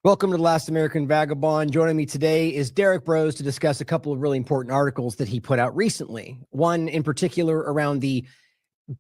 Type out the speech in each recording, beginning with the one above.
Welcome to The Last American Vagabond. Joining me today is Derrick Broze to discuss a couple of really important articles that he put out recently. One in particular around the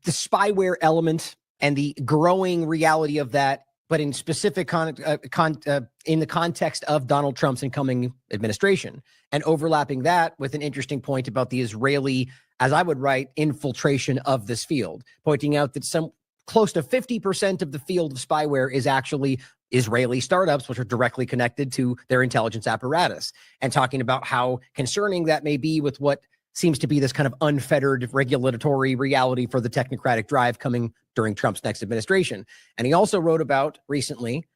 spyware element and the growing reality of that, but in specific in the context of Donald Trump's incoming administration, and overlapping that with an interesting point about the Israeli, as I would write, infiltration of this field, pointing out that some close to 50% of the field of spyware is actually Israeli startups, which are directly connected to their intelligence apparatus, and talking about how concerning that may be with what seems to be this kind of unfettered regulatory reality for the technocratic drive coming during Trump's next administration. And he also wrote about recently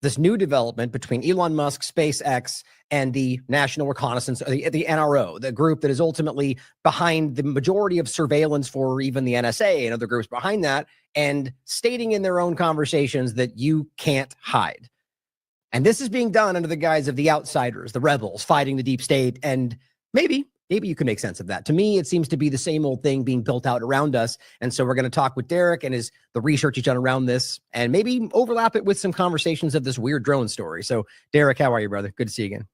this new development between Elon Musk, SpaceX, and the National Reconnaissance, the NRO, the group that is ultimately behind the majority of surveillance for even the NSA and other groups behind that, and stating in their own conversations that you can't hide. And this is being done under the guise of the outsiders, the rebels fighting the deep state. And maybe you can make sense of that. To me, it seems to be the same old thing being built out around us. And so we're going to talk with Derrick and the research he's done around this, and maybe overlap it with some conversations of this weird drone story. So Derrick, how are you, brother? Good to see you again.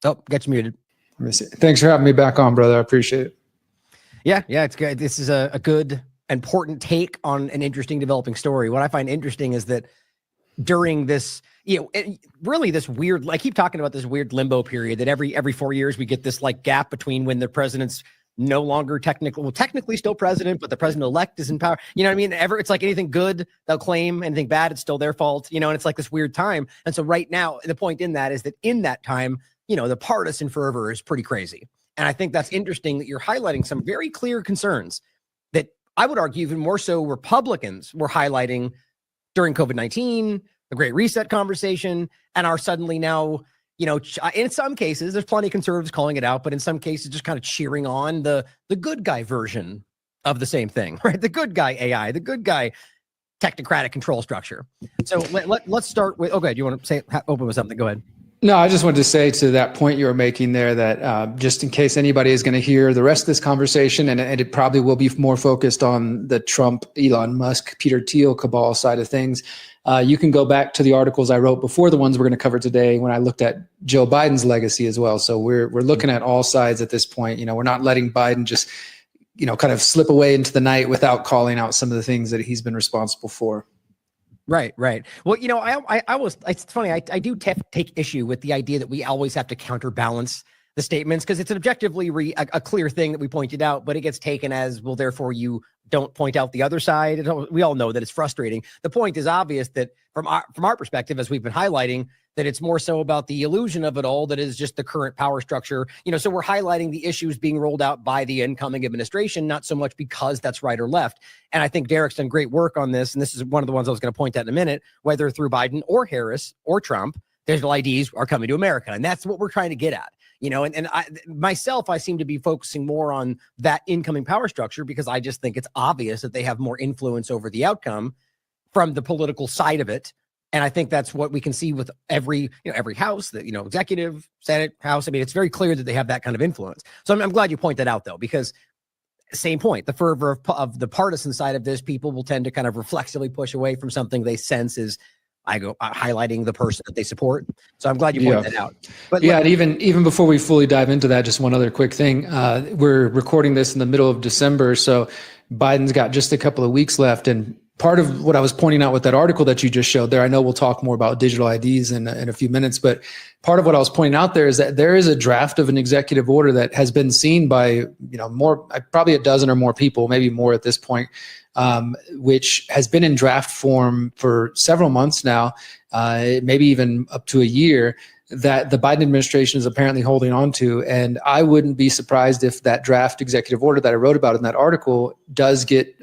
Oh, got you muted. Thanks for having me back on, brother. I appreciate it. Yeah, it's good. This is a good, important take on an interesting developing story. What I find interesting is that during this, really this weird, I keep talking about this weird limbo period that every 4 years we get this like gap between when the president's no longer technically still president, but the president-elect is in power. You know what I mean? It's like anything good, they'll claim, anything bad, it's still their fault, and it's like this weird time. And so right now, the point in that is that in that time, the partisan fervor is pretty crazy. And I think that's interesting that you're highlighting some very clear concerns that I would argue even more so Republicans were highlighting during COVID-19, the Great Reset conversation, and are suddenly now, in some cases, there's plenty of conservatives calling it out, but in some cases just kind of cheering on the good guy version of the same thing, right? The good guy AI, the good guy technocratic control structure. So let's start with, okay, do you want to open with something? Go ahead. No, I just wanted to say to that point you were making there that just in case anybody is going to hear the rest of this conversation, and it probably will be more focused on the Trump, Elon Musk, Peter Thiel cabal side of things, you can go back to the articles I wrote before the ones we're going to cover today when I looked at Joe Biden's legacy as well. So we're looking at all sides at this point. We're not letting Biden just, kind of slip away into the night without calling out some of the things that he's been responsible for. Right. Well, it's funny. I do take issue with the idea that we always have to counterbalance the statements, because it's an objectively a clear thing that we pointed out, but it gets taken as, well, therefore you don't point out the other side. We all know that it's frustrating. The point is obvious that from our perspective, as we've been highlighting, that it's more so about the illusion of it all that is just the current power structure. So we're highlighting the issues being rolled out by the incoming administration, not so much because that's right or left. And I think Derrick's done great work on this. And this is one of the ones I was going to point out in a minute, whether through Biden or Harris or Trump, digital IDs are coming to America. And that's what we're trying to get at. I seem to be focusing more on that incoming power structure because I just think it's obvious that they have more influence over the outcome from the political side of it. And I think that's what we can see with every house, that, executive, Senate, House. I mean, it's very clear that they have that kind of influence. So I'm glad you point that out, though, because same point, the fervor of the partisan side of this, people will tend to kind of reflexively push away from something they sense is highlighting the person that they support. So I'm glad you pointed that out. But and even before we fully dive into that, just one other quick thing. We're recording this in the middle of December, so Biden's got just a couple of weeks left. And part of what I was pointing out with that article that you just showed there, I know we'll talk more about digital IDs in a few minutes, but part of what I was pointing out there is that there is a draft of an executive order that has been seen by, more, probably a dozen or more people, maybe more at this point, which has been in draft form for several months now, maybe even up to a year, that the Biden administration is apparently holding on to. And I wouldn't be surprised if that draft executive order that I wrote about in that article does get,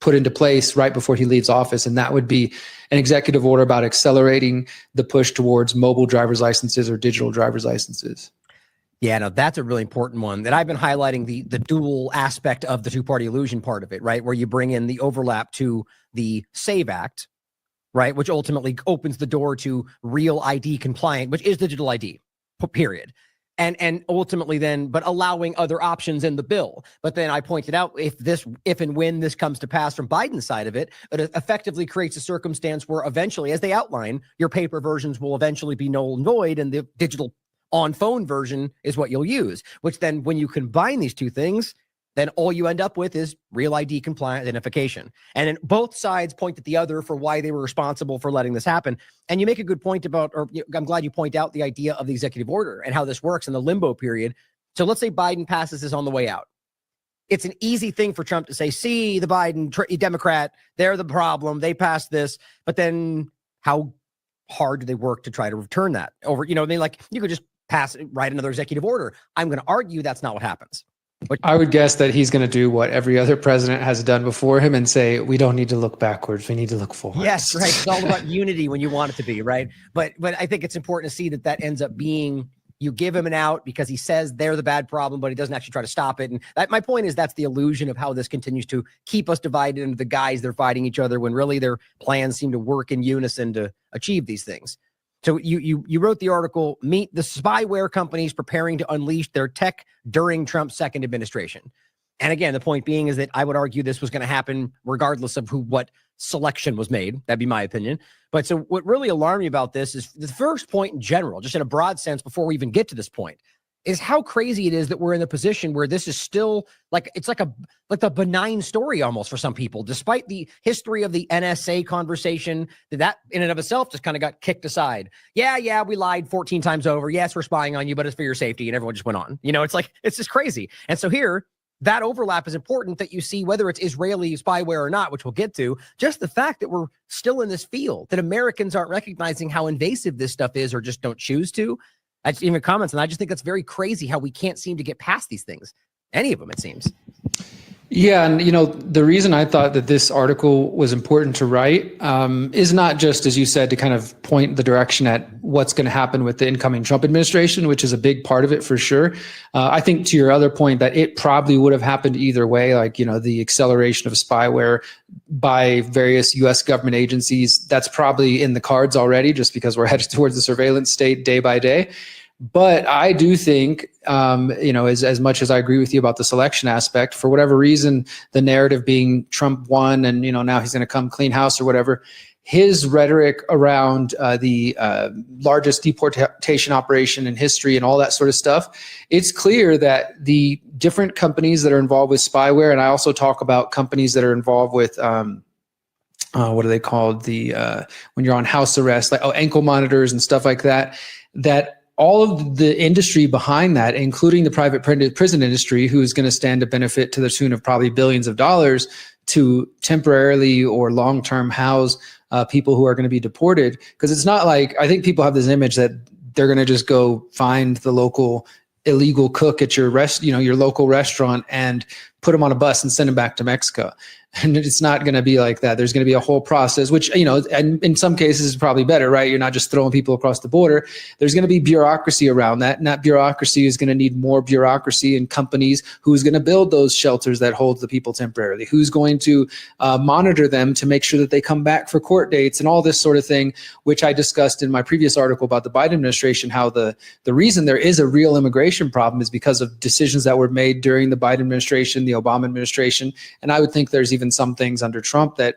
put into place right before he leaves office. And that would be an executive order about accelerating the push towards mobile driver's licenses or digital driver's licenses. Yeah, no, that's a really important one that I've been highlighting, the dual aspect of the two-party illusion part of it, right? Where you bring in the overlap to the SAVE Act, right? Which ultimately opens the door to real ID compliant, which is digital ID, period. and ultimately then, but allowing other options in the bill. But then I pointed out, if and when this comes to pass from Biden's side of it, it effectively creates a circumstance where eventually, as they outline, your paper versions will eventually be null and void, and the digital on phone version is what you'll use, which then when you combine these two things, then all you end up with is real ID compliant identification. And then both sides point at the other for why they were responsible for letting this happen. And you make a good point about, or I'm glad you point out the idea of the executive order and how this works in the limbo period. So let's say Biden passes this on the way out. It's an easy thing for Trump to say, see, the Biden Democrat, they're the problem. They passed this. But then how hard do they work to try to return that over? They you could just write another executive order. I'm going to argue that's not what happens. I would guess that he's going to do what every other president has done before him and say, we don't need to look backwards. We need to look forward. Yes, right. It's all about unity when you want it to be, right? But I think it's important to see that ends up being, you give him an out because he says they're the bad problem, but he doesn't actually try to stop it. And my point is that's the illusion of how this continues to keep us divided into the guys they're fighting each other when really their plans seem to work in unison to achieve these things. So you wrote the article, meet the spyware companies preparing to unleash their tech during Trump's second administration. And again, the point being is that I would argue this was going to happen regardless of what selection was made. That'd be my opinion. But so what really alarmed me about this is the first point in general, just in a broad sense, before we even get to this point, is how crazy it is that we're in a position where this is still it's like a benign story almost for some people, despite the history of the NSA conversation that in and of itself just kind of got kicked aside. Yeah, we lied 14 times over. Yes, we're spying on you, but it's for your safety. And everyone just went on. It's just crazy. And so here, that overlap is important that you see whether it's Israeli spyware or not, which we'll get to. Just the fact that we're still in this field, that Americans aren't recognizing how invasive this stuff is or just don't choose to. I just even comments, and I just think that's very crazy how we can't seem to get past these things. Any of them, it seems. Yeah, and the reason I thought that this article was important to write is not just, as you said, to kind of point the direction at what's going to happen with the incoming Trump administration, which is a big part of it for sure. I think to your other point that it probably would have happened either way, the acceleration of spyware by various U.S. government agencies, that's probably in the cards already, just because we're headed towards the surveillance state day by day. But I do think, as much as I agree with you about the selection aspect, for whatever reason, the narrative being Trump won and, now he's going to come clean house or whatever, his rhetoric around the largest deportation operation in history and all that sort of stuff, it's clear that the different companies that are involved with spyware, and I also talk about companies that are involved with what are they called? When you're on house arrest, ankle monitors and stuff like that, that all of the industry behind that, including the private prison industry, who is going to stand to benefit to the tune of probably billions of dollars to temporarily or long-term house people who are going to be deported. Because it's not like, I think people have this image that they're going to just go find the local illegal cook at your your local restaurant and put them on a bus and send them back to Mexico. And it's not going to be like that. There's going to be a whole process, which, and in some cases is probably better, right? You're not just throwing people across the border. There's going to be bureaucracy around that. And that bureaucracy is going to need more bureaucracy in companies. Who's going to build those shelters that hold the people temporarily? Who's going to monitor them to make sure that they come back for court dates and all this sort of thing, which I discussed in my previous article about the Biden administration, how the reason there is a real immigration problem is because of decisions that were made during the Biden administration, the Obama administration. And I would think there's even some things under Trump that,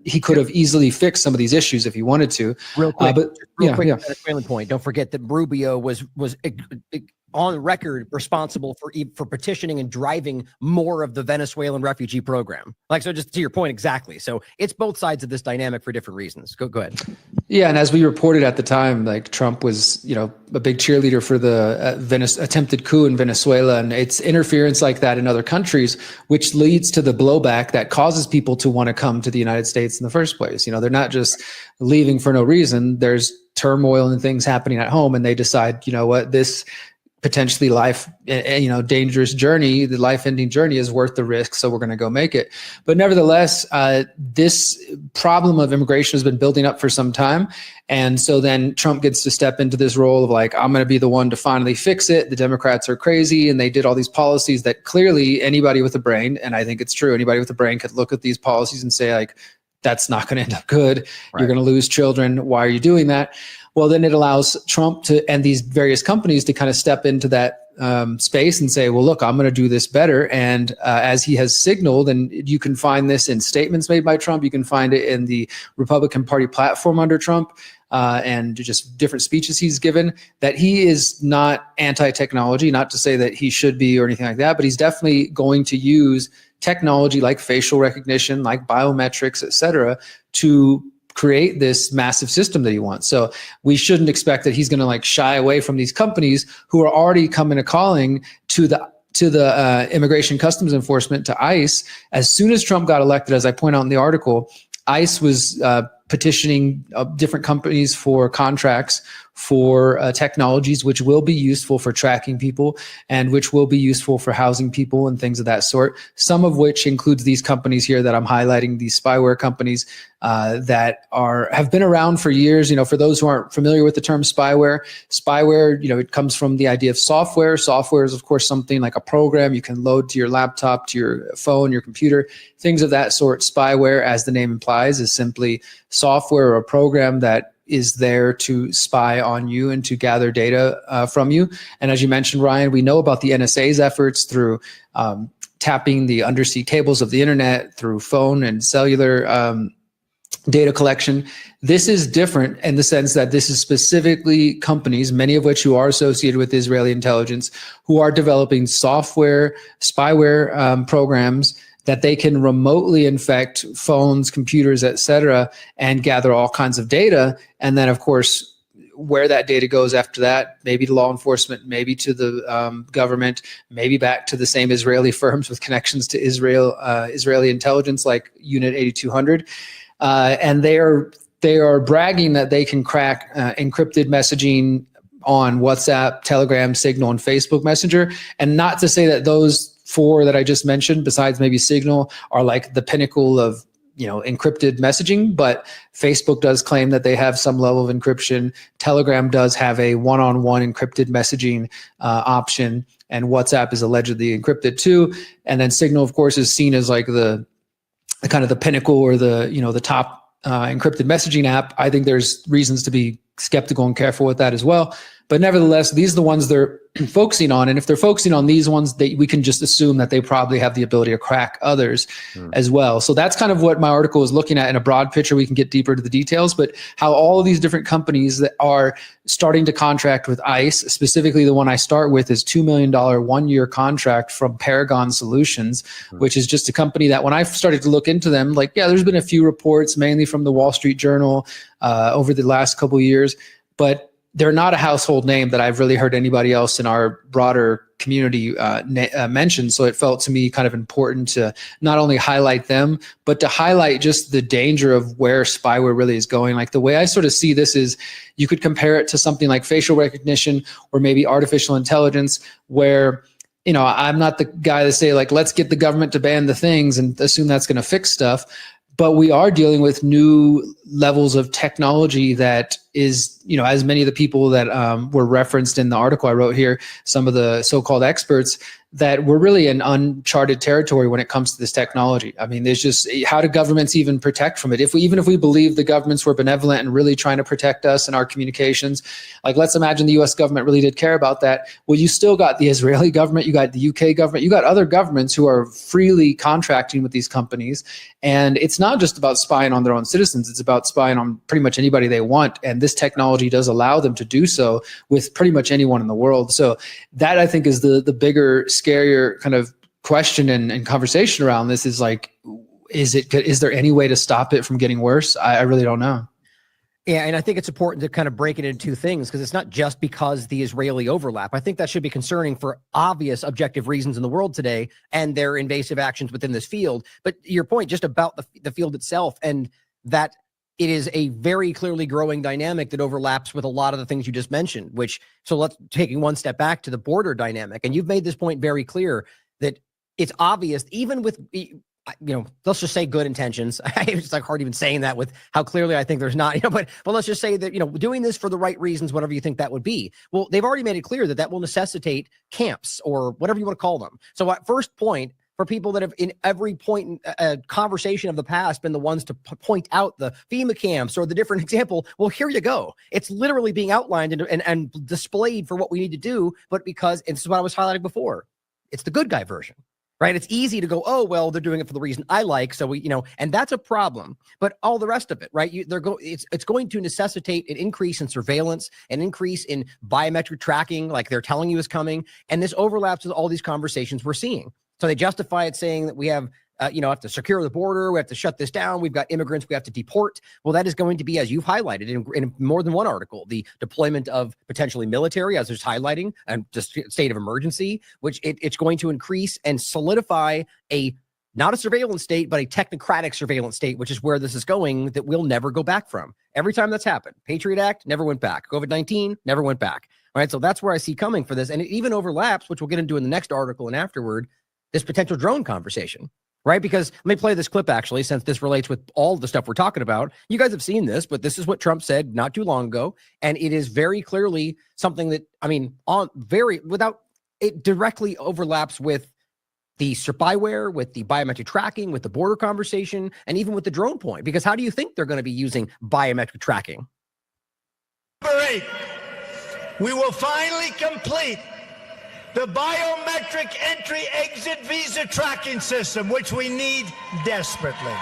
he could have easily fixed some of these issues if he wanted to. Real quick, Venezuelan point. Don't forget that Rubio was on record responsible for petitioning and driving more of the Venezuelan refugee program. So just to your point, exactly. So it's both sides of this dynamic for different reasons. Go ahead. Yeah, and as we reported at the time, Trump was, a big cheerleader for the attempted coup in Venezuela, and it's interference like that in other countries, which leads to the blowback that causes people to want to come to the United States in the first place. They're not just leaving for no reason. There's turmoil and things happening at home, and they decide, this potentially dangerous journey, the life-ending journey is worth the risk, so we're going to go make it. But nevertheless, this problem of immigration has been building up for some time. And so then Trump gets to step into this role of I'm going to be the one to finally fix it. The Democrats are crazy, and they did all these policies that clearly anybody with a brain, and I think it's true, anybody with a brain could look at these policies and say, that's not going to end up good. Right. You're going to lose children. Why are you doing that? Well, then it allows Trump to, and these various companies to kind of step into that space and say, well, look, I'm going to do this better. And as he has signaled, and you can find this in statements made by Trump, you can find it in the Republican Party platform under Trump, and just different speeches he's given, that he is not anti-technology, not to say that he should be or anything like that, but he's definitely going to use technology like facial recognition, like biometrics, et cetera, to create this massive system that he wants. So we shouldn't expect that he's going to like shy away from these companies who are already coming to calling to the Immigration Customs Enforcement, to ICE. As soon as Trump got elected, as I point out in the article, ICE was petitioning different companies for contracts for technologies which will be useful for tracking people and which will be useful for housing people and things of that sort. Some of which includes these companies here that I'm highlighting, these spyware companies that have been around for years. You know, for those who aren't familiar with the term spyware, you know, it comes from the idea of software. Software is, of course, something like a program you can load to your laptop, to your phone, your computer, things of that sort. Spyware, as the name implies, is simply software or a program that is there to spy on you and to gather data from you. And as you mentioned, Ryan, we know about the NSA's efforts through tapping the undersea cables of the internet, through phone and cellular data collection. This is different in the sense that this is specifically companies, many of which who are associated with Israeli intelligence, who are developing software, spyware programs that they can remotely infect phones, computers, et cetera, and gather all kinds of data. And then, of course, where that data goes after that, maybe to law enforcement, maybe to the government, maybe back to the same Israeli firms with connections to Israeli intelligence like Unit 8200. And they are bragging that they can crack encrypted messaging on WhatsApp, Telegram, Signal, and Facebook Messenger. And not to say that those four that I just mentioned, besides maybe Signal, are like the pinnacle of, you know, encrypted messaging, but Facebook does claim that they have some level of encryption. Telegram does have a one-on-one encrypted messaging option, and WhatsApp is allegedly encrypted too. And then Signal, of course, is seen as like the kind of the pinnacle or the, you know, the top encrypted messaging app. I think there's reasons to be skeptical and careful with that as well. But nevertheless, these are the ones they're focusing on. And if they're focusing on these ones, we can just assume that they probably have the ability to crack others as well. So that's kind of what my article is looking at in a broad picture. We can get deeper into the details, but how all of these different companies that are starting to contract with ICE, specifically the one I start with is $2 million 1-year contract from Paragon Solutions, which is just a company that when I started to look into them, like, yeah, there's been a few reports, mainly from the Wall Street Journal over the last couple of years, but they're not a household name that I've really heard anybody else in our broader community mention. So it felt to me kind of important to not only highlight them, but to highlight just the danger of where spyware really is going. Like the way I sort of see this is you could compare it to something like facial recognition or maybe artificial intelligence, where, you know, I'm not the guy to say like, let's get the government to ban the things and assume that's going to fix stuff. But we are dealing with new levels of technology that is, you know, as many of the people that were referenced in the article I wrote here, some of the so-called experts, that we're really in uncharted territory when it comes to this technology. I mean, there's just, how do governments even protect from it? Even if we believe the governments were benevolent and really trying to protect us and our communications, like let's imagine the US government really did care about that. Well, you still got the Israeli government, you got the UK government, you got other governments who are freely contracting with these companies. And it's not just about spying on their own citizens, it's about spying on pretty much anybody they want. And this technology does allow them to do so with pretty much anyone in the world. So that, I think, is the bigger, scarier kind of question and conversation around this, is like, is there any way to stop it from getting worse? I really don't know. Yeah, and I think it's important to kind of break it into two things, because it's not just because the Israeli overlap. I think that should be concerning for obvious objective reasons in the world today and their invasive actions within this field. But your point just about the field itself, and that it is a very clearly growing dynamic that overlaps with a lot of the things you just mentioned, so let's taking one step back to the border dynamic. And you've made this point very clear that it's obvious, even with, you know, let's just say good intentions. It's like hard even saying that with how clearly I think there's not, you know, but let's just say that, you know, doing this for the right reasons, whatever you think that would be. Well, they've already made it clear that that will necessitate camps or whatever you want to call them. So at first point, for people that have in every point in conversation of the past been the ones to point out the FEMA camps or the different example. Well, here you go. It's literally being outlined and displayed for what we need to do. But because, and this is what I was highlighting before, it's the good guy version, right? It's easy to go, oh, well, they're doing it for the reason I like. So we, and that's a problem. But all the rest of it, right? It's going to necessitate an increase in surveillance, an increase in biometric tracking, like they're telling you is coming. And this overlaps with all these conversations we're seeing. So they justify it saying that we have, have to secure the border. We have to shut this down. We've got immigrants we have to deport. Well, that is going to be, as you've highlighted in more than one article, the deployment of potentially military, as there's highlighting, and just state of emergency, which it's going to increase and solidify not a surveillance state, but a technocratic surveillance state, which is where this is going, that we'll never go back from. Every time that's happened, Patriot Act never went back. COVID-19 never went back. All right. So that's where I see coming for this. And it even overlaps, which we'll get into in the next article and afterward, this potential drone conversation, right? Because let me play this clip actually, since this relates with all the stuff we're talking about. You guys have seen this, but this is what Trump said not too long ago. And it is very clearly something that, it directly overlaps with the spyware, with the biometric tracking, with the border conversation, and even with the drone point. Because how do you think they're going to be using biometric tracking? Number 8, we will finally complete the biometric entry-exit visa tracking system, which we need desperately.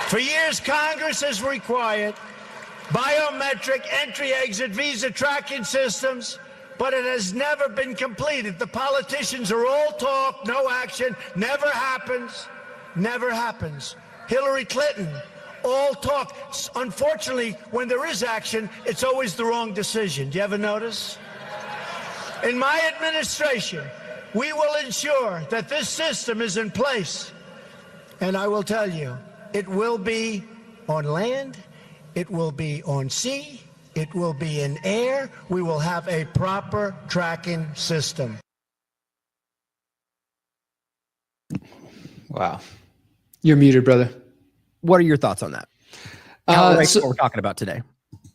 For years, Congress has required biometric entry-exit visa tracking systems, but it has never been completed. The politicians are all talk, no action, never happens, never happens. Hillary Clinton, all talk. Unfortunately, when there is action, it's always the wrong decision. Do you ever notice? In my administration, we will ensure that this system is in place. And I will tell you, it will be on land, it will be on sea, it will be in air. We will have a proper tracking system. Wow. You're muted, brother. What are your thoughts on that? What we're talking about today.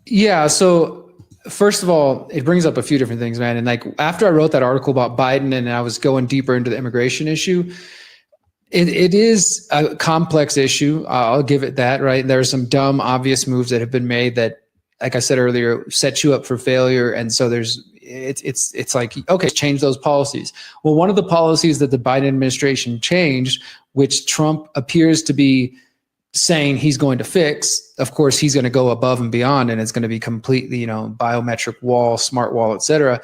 Yeah. So first of all, it brings up a few different things, man. And like after I wrote that article about Biden and I was going deeper into the immigration issue, it is a complex issue. I'll give it that, right? There are some dumb, obvious moves that have been made that, like I said earlier, set you up for failure. And so it's like, okay, change those policies. Well, one of the policies that the Biden administration changed, which Trump appears to be saying he's going to fix, of course, he's going to go above and beyond, and it's going to be completely, biometric wall, smart wall, et cetera,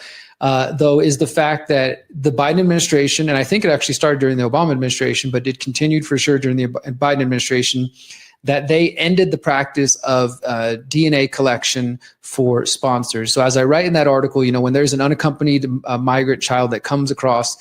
though, is the fact that the Biden administration, and I think it actually started during the Obama administration, but it continued for sure during the Biden administration, that they ended the practice of DNA collection for sponsors. So as I write in that article, when there's an unaccompanied migrant child that comes across,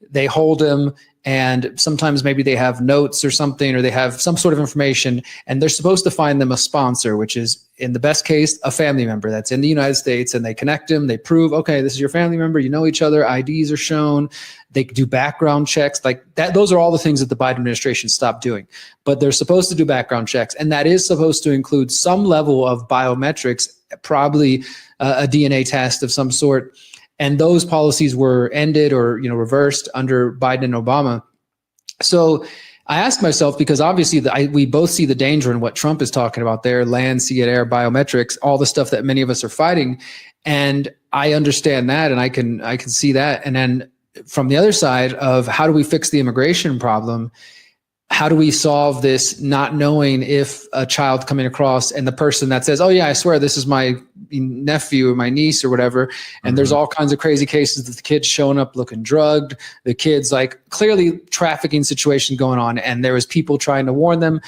they hold him, and sometimes maybe they have notes or something, or they have some sort of information, and they're supposed to find them a sponsor, which is, in the best case, a family member that's in the United States, and they connect him, they prove, okay, this is your family member, you know each other, IDs are shown, they do background checks, like that. Those are all the things that the Biden administration stopped doing, but they're supposed to do background checks, and that is supposed to include some level of biometrics, probably a DNA test of some sort. And those policies were ended or reversed under Biden and Obama. So I asked myself, because obviously we both see the danger in what Trump is talking about there, land, sea, and air, biometrics, all the stuff that many of us are fighting. And I understand that, and I can see that. And then from the other side of how do we fix the immigration problem? How do we solve this not knowing if a child coming across and the person that says, oh yeah, I swear this is my nephew or my niece or whatever. And there's all kinds of crazy cases that the kid's showing up looking drugged. The kid's like clearly trafficking situation going on. And there was people trying to warn them.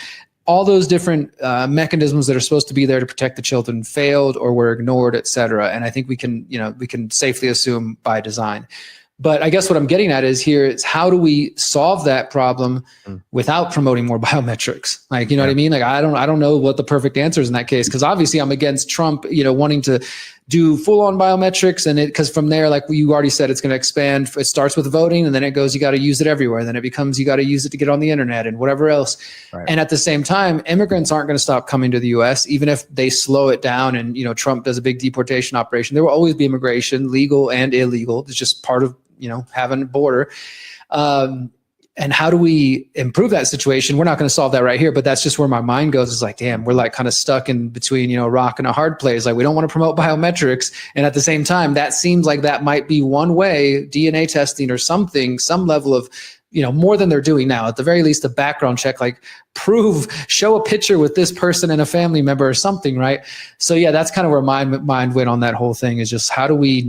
All those different mechanisms that are supposed to be there to protect the children failed or were ignored, et cetera. And I think we can safely assume by design. But I guess what I'm getting at is how do we solve that problem without promoting more biometrics? Like, what I mean? Like, I don't know what the perfect answer is in that case, because obviously I'm against Trump, wanting to do full on biometrics, and because from there, like you already said, it's going to expand. It starts with voting, and then it goes, you got to use it everywhere. Then it becomes, you got to use it to get on the internet and whatever else. Right. And at the same time, immigrants aren't going to stop coming to the U.S. even if they slow it down. And Trump does a big deportation operation. There will always be immigration, legal and illegal. It's just part of having a border. And how do we improve that situation? We're not going to solve that right here, but that's just where my mind goes. Is like, damn, we're like kind of stuck in between, a rock and a hard place. Like, we don't want to promote biometrics. And at the same time, that seems like that might be one way, DNA testing or something, some level of, more than they're doing now, at the very least, a background check, like show a picture with this person and a family member or something. Right. So yeah, that's kind of where my mind went on that whole thing, is just how do we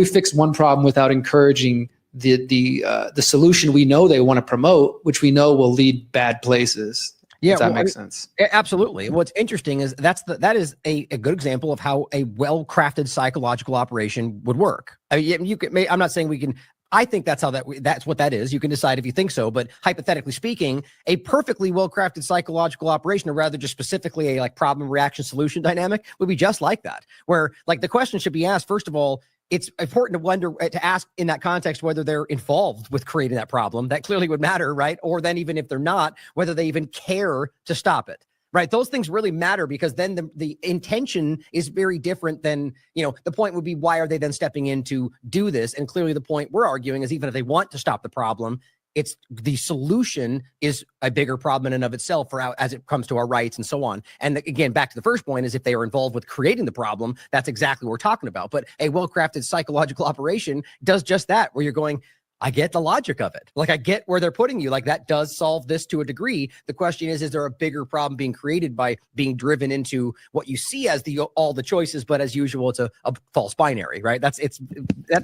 fix one problem without encouraging the solution we know they want to promote, which we know will lead bad places. Yeah, if that makes sense. Absolutely. What's interesting is that is a good example of how a well-crafted psychological operation would work. I mean, I'm not saying we can. I think that's that's what that is. You can decide if you think so, but hypothetically speaking, a perfectly well-crafted psychological operation, or rather just specifically a problem, reaction, solution dynamic, would be just like that, where like the question should be asked, first of all, it's important to ask in that context whether they're involved with creating that problem. That clearly would matter, right? Or then even if they're not, whether they even care to stop it, right? Those things really matter, because then the intention is very different than, the point would be, why are they then stepping in to do this? And clearly the point we're arguing is, even if they want to stop the problem, it's the solution is a bigger problem in and of itself as it comes to our rights and so on. And again, back to the first point, is if they are involved with creating the problem, that's exactly what we're talking about. But a well-crafted psychological operation does just that, where you're going, I get the logic of it. Like, I get where they're putting you. Like, that does solve this to a degree. The question is there a bigger problem being created by being driven into what you see as all the choices, but as usual, it's a false binary, right? That's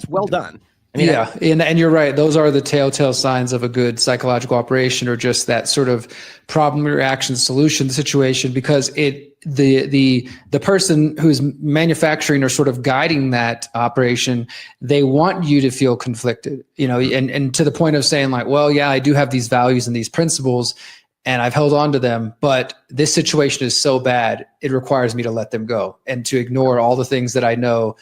well done. I mean, yeah, and you're right. Those are the telltale signs of a good psychological operation, or just that sort of problem, reaction, solution situation, because the person who's manufacturing or sort of guiding that operation, they want you to feel conflicted, and to the point of saying like, well, yeah, I do have these values and these principles, and I've held on to them, but this situation is so bad, it requires me to let them go and to ignore all the things that I know,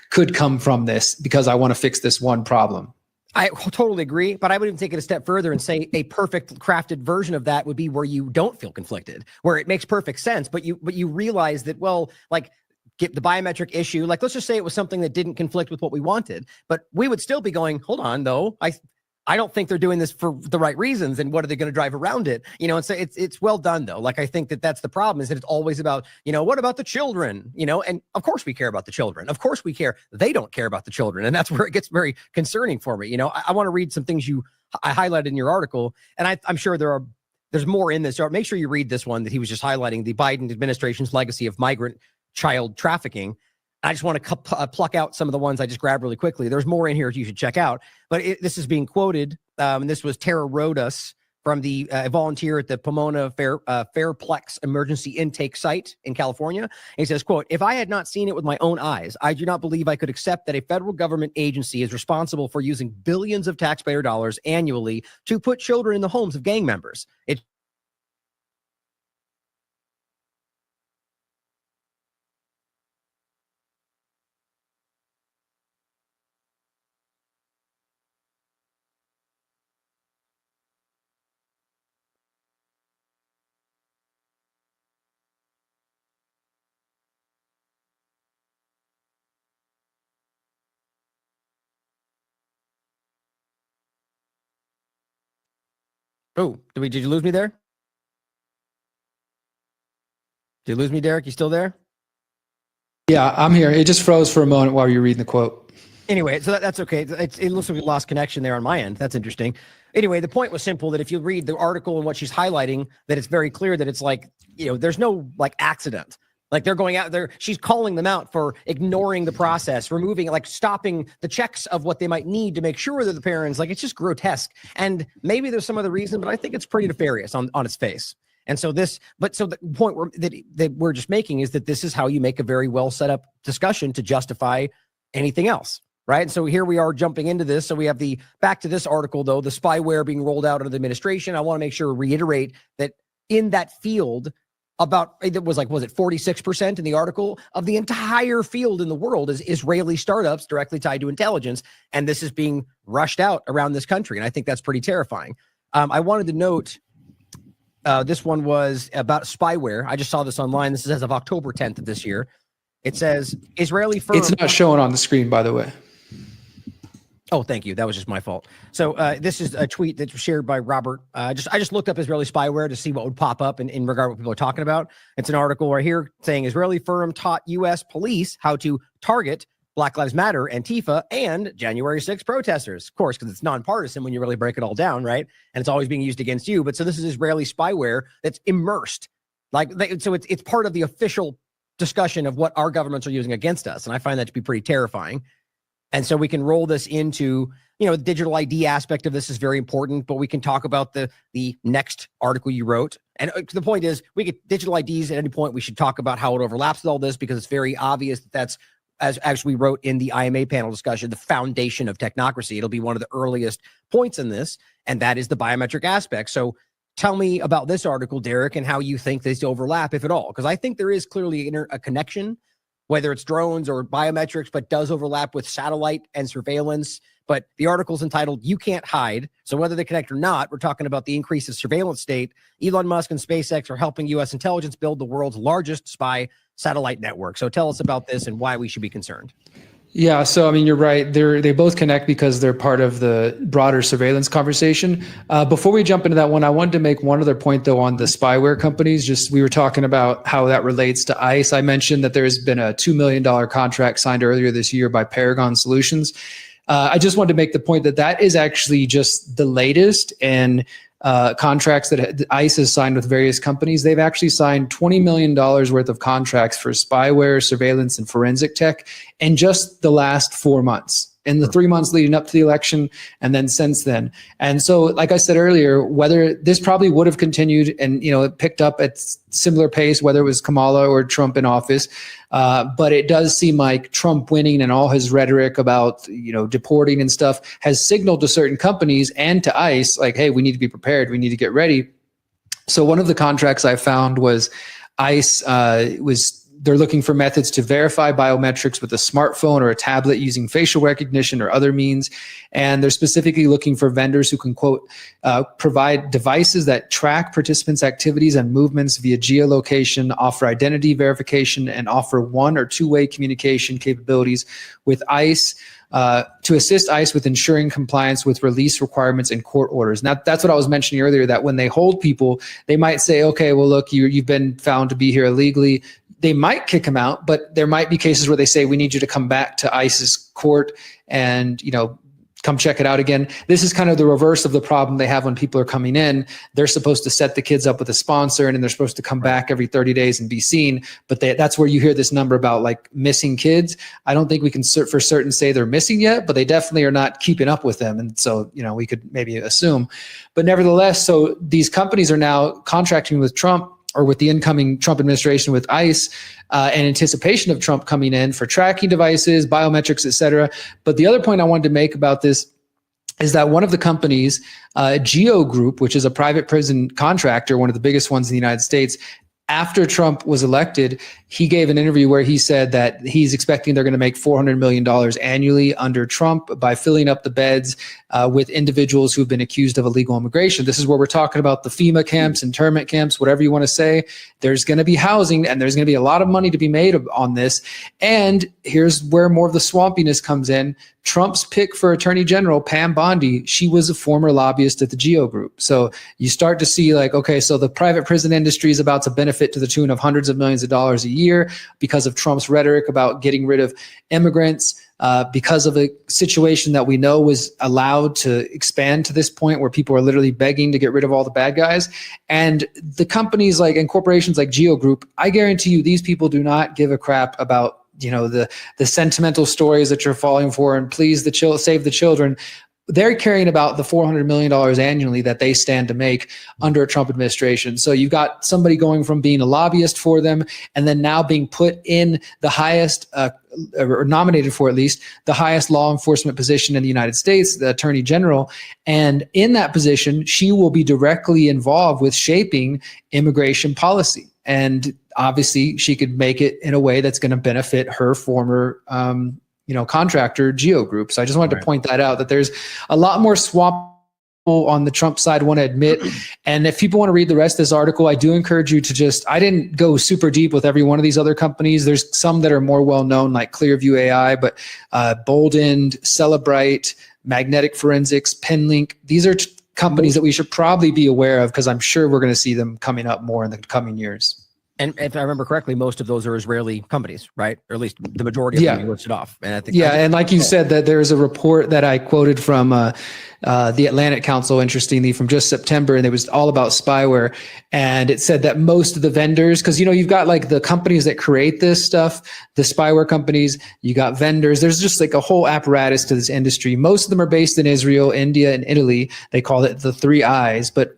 could come from this, because I want to fix this one problem. I totally agree, but I would even take it a step further and say a perfect crafted version of that would be where you don't feel conflicted, where it makes perfect sense, but you realize that, well, like, get the biometric issue, like, let's just say it was something that didn't conflict with what we wanted, but we would still be going, hold on though, I don't think they're doing this for the right reasons, and what are they going to drive around it? And so it's well done though. Like, I think that's the problem, is that it's always about, what about the children? And of course we care about the children. Of course we care. They don't care about the children, and that's where it gets very concerning for me. I want to read some things I highlighted in your article, and I'm sure there's more in this. Make sure you read this one that he was just highlighting, the Biden administration's legacy of migrant child trafficking. I just want to pluck out some of the ones I just grabbed really quickly. There's more in here you should check out, but this is being quoted, and this was Tara Rodas from a volunteer at the Pomona Fairplex Emergency Intake Site in California. And he says, quote, "If I had not seen it with my own eyes, I do not believe I could accept that a federal government agency is responsible for using billions of taxpayer dollars annually to put children in the homes of gang members. It Oh, did you lose me there? Did you lose me, Derek? You still there? Yeah, I'm here. It just froze for a moment while you were reading the quote. Anyway, so that's okay. It looks like we lost connection there on my end. That's interesting. Anyway, the point was simple, that if you read the article and what she's highlighting, that it's very clear that it's like, there's no like accident. Like, they're going out there, she's calling them out for ignoring the process, removing, like, stopping the checks of what they might need to make sure that the parents, like, it's just grotesque. And maybe there's some other reason, but I think it's pretty nefarious on its face. And so the point that we're just making is that this is how you make a very well set up discussion to justify anything else, right? And so here we are jumping into this. So we have back to this article though, the spyware being rolled out under the administration. I want to make sure to reiterate that in that field, was it 46% in the article of the entire field in the world is Israeli startups directly tied to intelligence. And this is being rushed out around this country. And I think that's pretty terrifying. I wanted to note, this one was about spyware. I just saw this online. This is as of October 10th of this year. It says Israeli firm. It's not showing on the screen, by the way. Oh, thank you. That was just my fault. So this is a tweet that's shared by Robert. I just looked up Israeli spyware to see what would pop up in regard to what people are talking about. It's an article right here saying Israeli firm taught U.S. police how to target Black Lives Matter, Antifa, and January 6th protesters. Of course, because it's nonpartisan when you really break it all down, right? And it's always being used against you. But so this is Israeli spyware that's immersed. So it's part of the official discussion of what our governments are using against us. And I find that to be pretty terrifying. And so we can roll this into, the digital ID aspect of this is very important, but we can talk about the next article you wrote. And the point is, we get digital IDs at any point. We should talk about how it overlaps with all this, because it's very obvious that that's, as we wrote in the IMA panel discussion, the foundation of technocracy. It'll be one of the earliest points in this, and that is the biometric aspect. So tell me about this article, Derrick, and how you think these overlap, if at all, because I think there is clearly a connection, whether it's drones or biometrics, but does overlap with satellite and surveillance. But the article is entitled, "You Can't Hide." So whether they connect or not, we're talking about the increase of surveillance state. Elon Musk and SpaceX are helping U.S. intelligence build the world's largest spy satellite network. So tell us about this and why we should be concerned. Yeah, so I mean, you're right. They both connect because they're part of the broader surveillance conversation. Before we jump into that one, I wanted to make one other point, though, on the spyware companies. Just we were talking about how that relates to ICE. I mentioned that there's been a $2 million contract signed earlier this year by Paragon Solutions. I just wanted to make the point that is actually just the latest in contracts that ICE has signed with various companies. They've actually signed $20 million worth of contracts for spyware, surveillance, and forensic tech in just the last 4 months, in the 3 months leading up to the election, and then since then. And so, like I said earlier, whether this probably would have continued and, it picked up at similar pace, whether it was Kamala or Trump in office. But it does seem like Trump winning and all his rhetoric about, deporting and stuff has signaled to certain companies and to ICE, like, hey, we need to be prepared. We need to get ready. So one of the contracts I found was ICE they're looking for methods to verify biometrics with a smartphone or a tablet using facial recognition or other means. And they're specifically looking for vendors who can, quote, provide devices that track participants' activities and movements via geolocation, offer identity verification, and offer one or two-way communication capabilities with ICE to assist ICE with ensuring compliance with release requirements and court orders. Now, that's what I was mentioning earlier, that when they hold people, they might say, okay, well, look, you've been found to be here illegally. They might kick him out, but there might be cases where they say, we need you to come back to ICE's court and, come check it out again. This is kind of the reverse of the problem they have when people are coming in. They're supposed to set the kids up with a sponsor, and then they're supposed to come back every 30 days and be seen. But that's where you hear this number about like missing kids. I don't think we can for certain say they're missing yet, but they definitely are not keeping up with them. And so, we could maybe assume. But nevertheless, so these companies are now contracting with Trump, or with the incoming Trump administration, with ICE, in anticipation of Trump coming in for tracking devices, biometrics, et cetera. But the other point I wanted to make about this is that one of the companies, Geo Group, which is a private prison contractor, one of the biggest ones in the United States, after Trump was elected, he gave an interview where he said that he's expecting they're going to make $400 million annually under Trump by filling up the beds with individuals who've been accused of illegal immigration. This is where we're talking about the FEMA camps, internment camps, whatever you want to say. There's going to be housing, and there's going to be a lot of money to be made on this. And here's where more of the swampiness comes in. Trump's pick for Attorney General, Pam Bondi, she was a former lobbyist at the Geo Group. So you start to see like, okay, so the private prison industry is about to benefit to the tune of hundreds of millions of dollars a year because of Trump's rhetoric about getting rid of immigrants, because of a situation that we know was allowed to expand to this point where people are literally begging to get rid of all the bad guys. And the companies and corporations like Geo Group, I guarantee you these people do not give a crap about the sentimental stories that you're falling for and please save the children. They're caring about the $400 million annually that they stand to make under a Trump administration. So you've got somebody going from being a lobbyist for them and then now being put in the highest, or nominated for at least, the highest law enforcement position in the United States, the Attorney General. And in that position, she will be directly involved with shaping immigration policy. And obviously, she could make it in a way that's going to benefit her former contractor, Geo Group. So I just wanted to point that out, that there's a lot more swamp on the Trump side, want to admit. And if people want to read the rest of this article, I do encourage you to I didn't go super deep with every one of these other companies. There's some that are more well-known, like Clearview AI, but Boldened, Celebrite, Magnetic Forensics, Penlink. These are companies that we should probably be aware of, because I'm sure we're going to see them coming up more in the coming years. And if I remember correctly, most of those are Israeli companies, right? Or at least the majority of them you listed off. And I think, and like you said, that there's a report that I quoted from the Atlantic Council, interestingly, from just September, and it was all about spyware. And it said that most of the vendors, because you've got like the companies that create this stuff, the spyware companies, you got vendors. There's just like a whole apparatus to this industry. Most of them are based in Israel, India, and Italy. They call it the 3 Eyes, but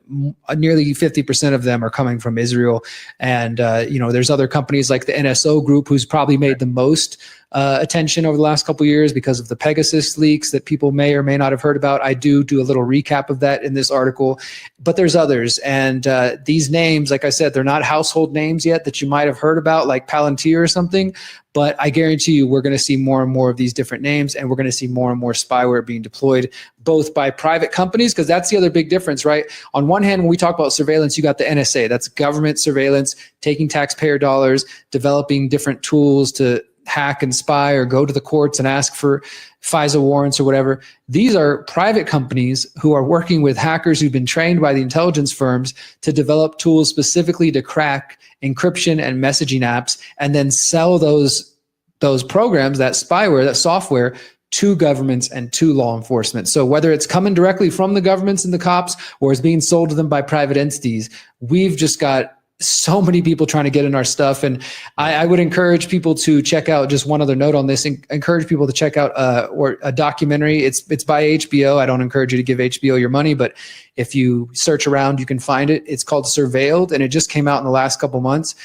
nearly 50% of them are coming from Israel. And there's other companies like the NSO Group, who's probably made the most attention over the last couple of years because of the Pegasus leaks that people may or may not have heard about. I do a little recap of that in this article, but there's others. And these names, like I said, they're not household names yet that you might have heard about, like Palantir or something. But I guarantee you, we're going to see more and more of these different names, and we're going to see more and more spyware being deployed, both by private companies, because that's the other big difference, right? On one hand, when we talk about surveillance, you got the NSA, that's government surveillance, taking taxpayer dollars, developing different tools to hack and spy or go to the courts and ask for FISA warrants or whatever. These are private companies who are working with hackers who've been trained by the intelligence firms to develop tools specifically to crack encryption and messaging apps, and then sell those programs, that spyware, that software, to governments and to law enforcement. So whether it's coming directly from the governments and the cops, or it's being sold to them by private entities, we've just got so many people trying to get in our stuff. And I would encourage people to check out, just one other note on this, encourage people to check out a documentary. It's by HBO. I don't encourage you to give HBO your money, but if you search around, you can find it. It's called Surveilled, and it just came out in the last couple months.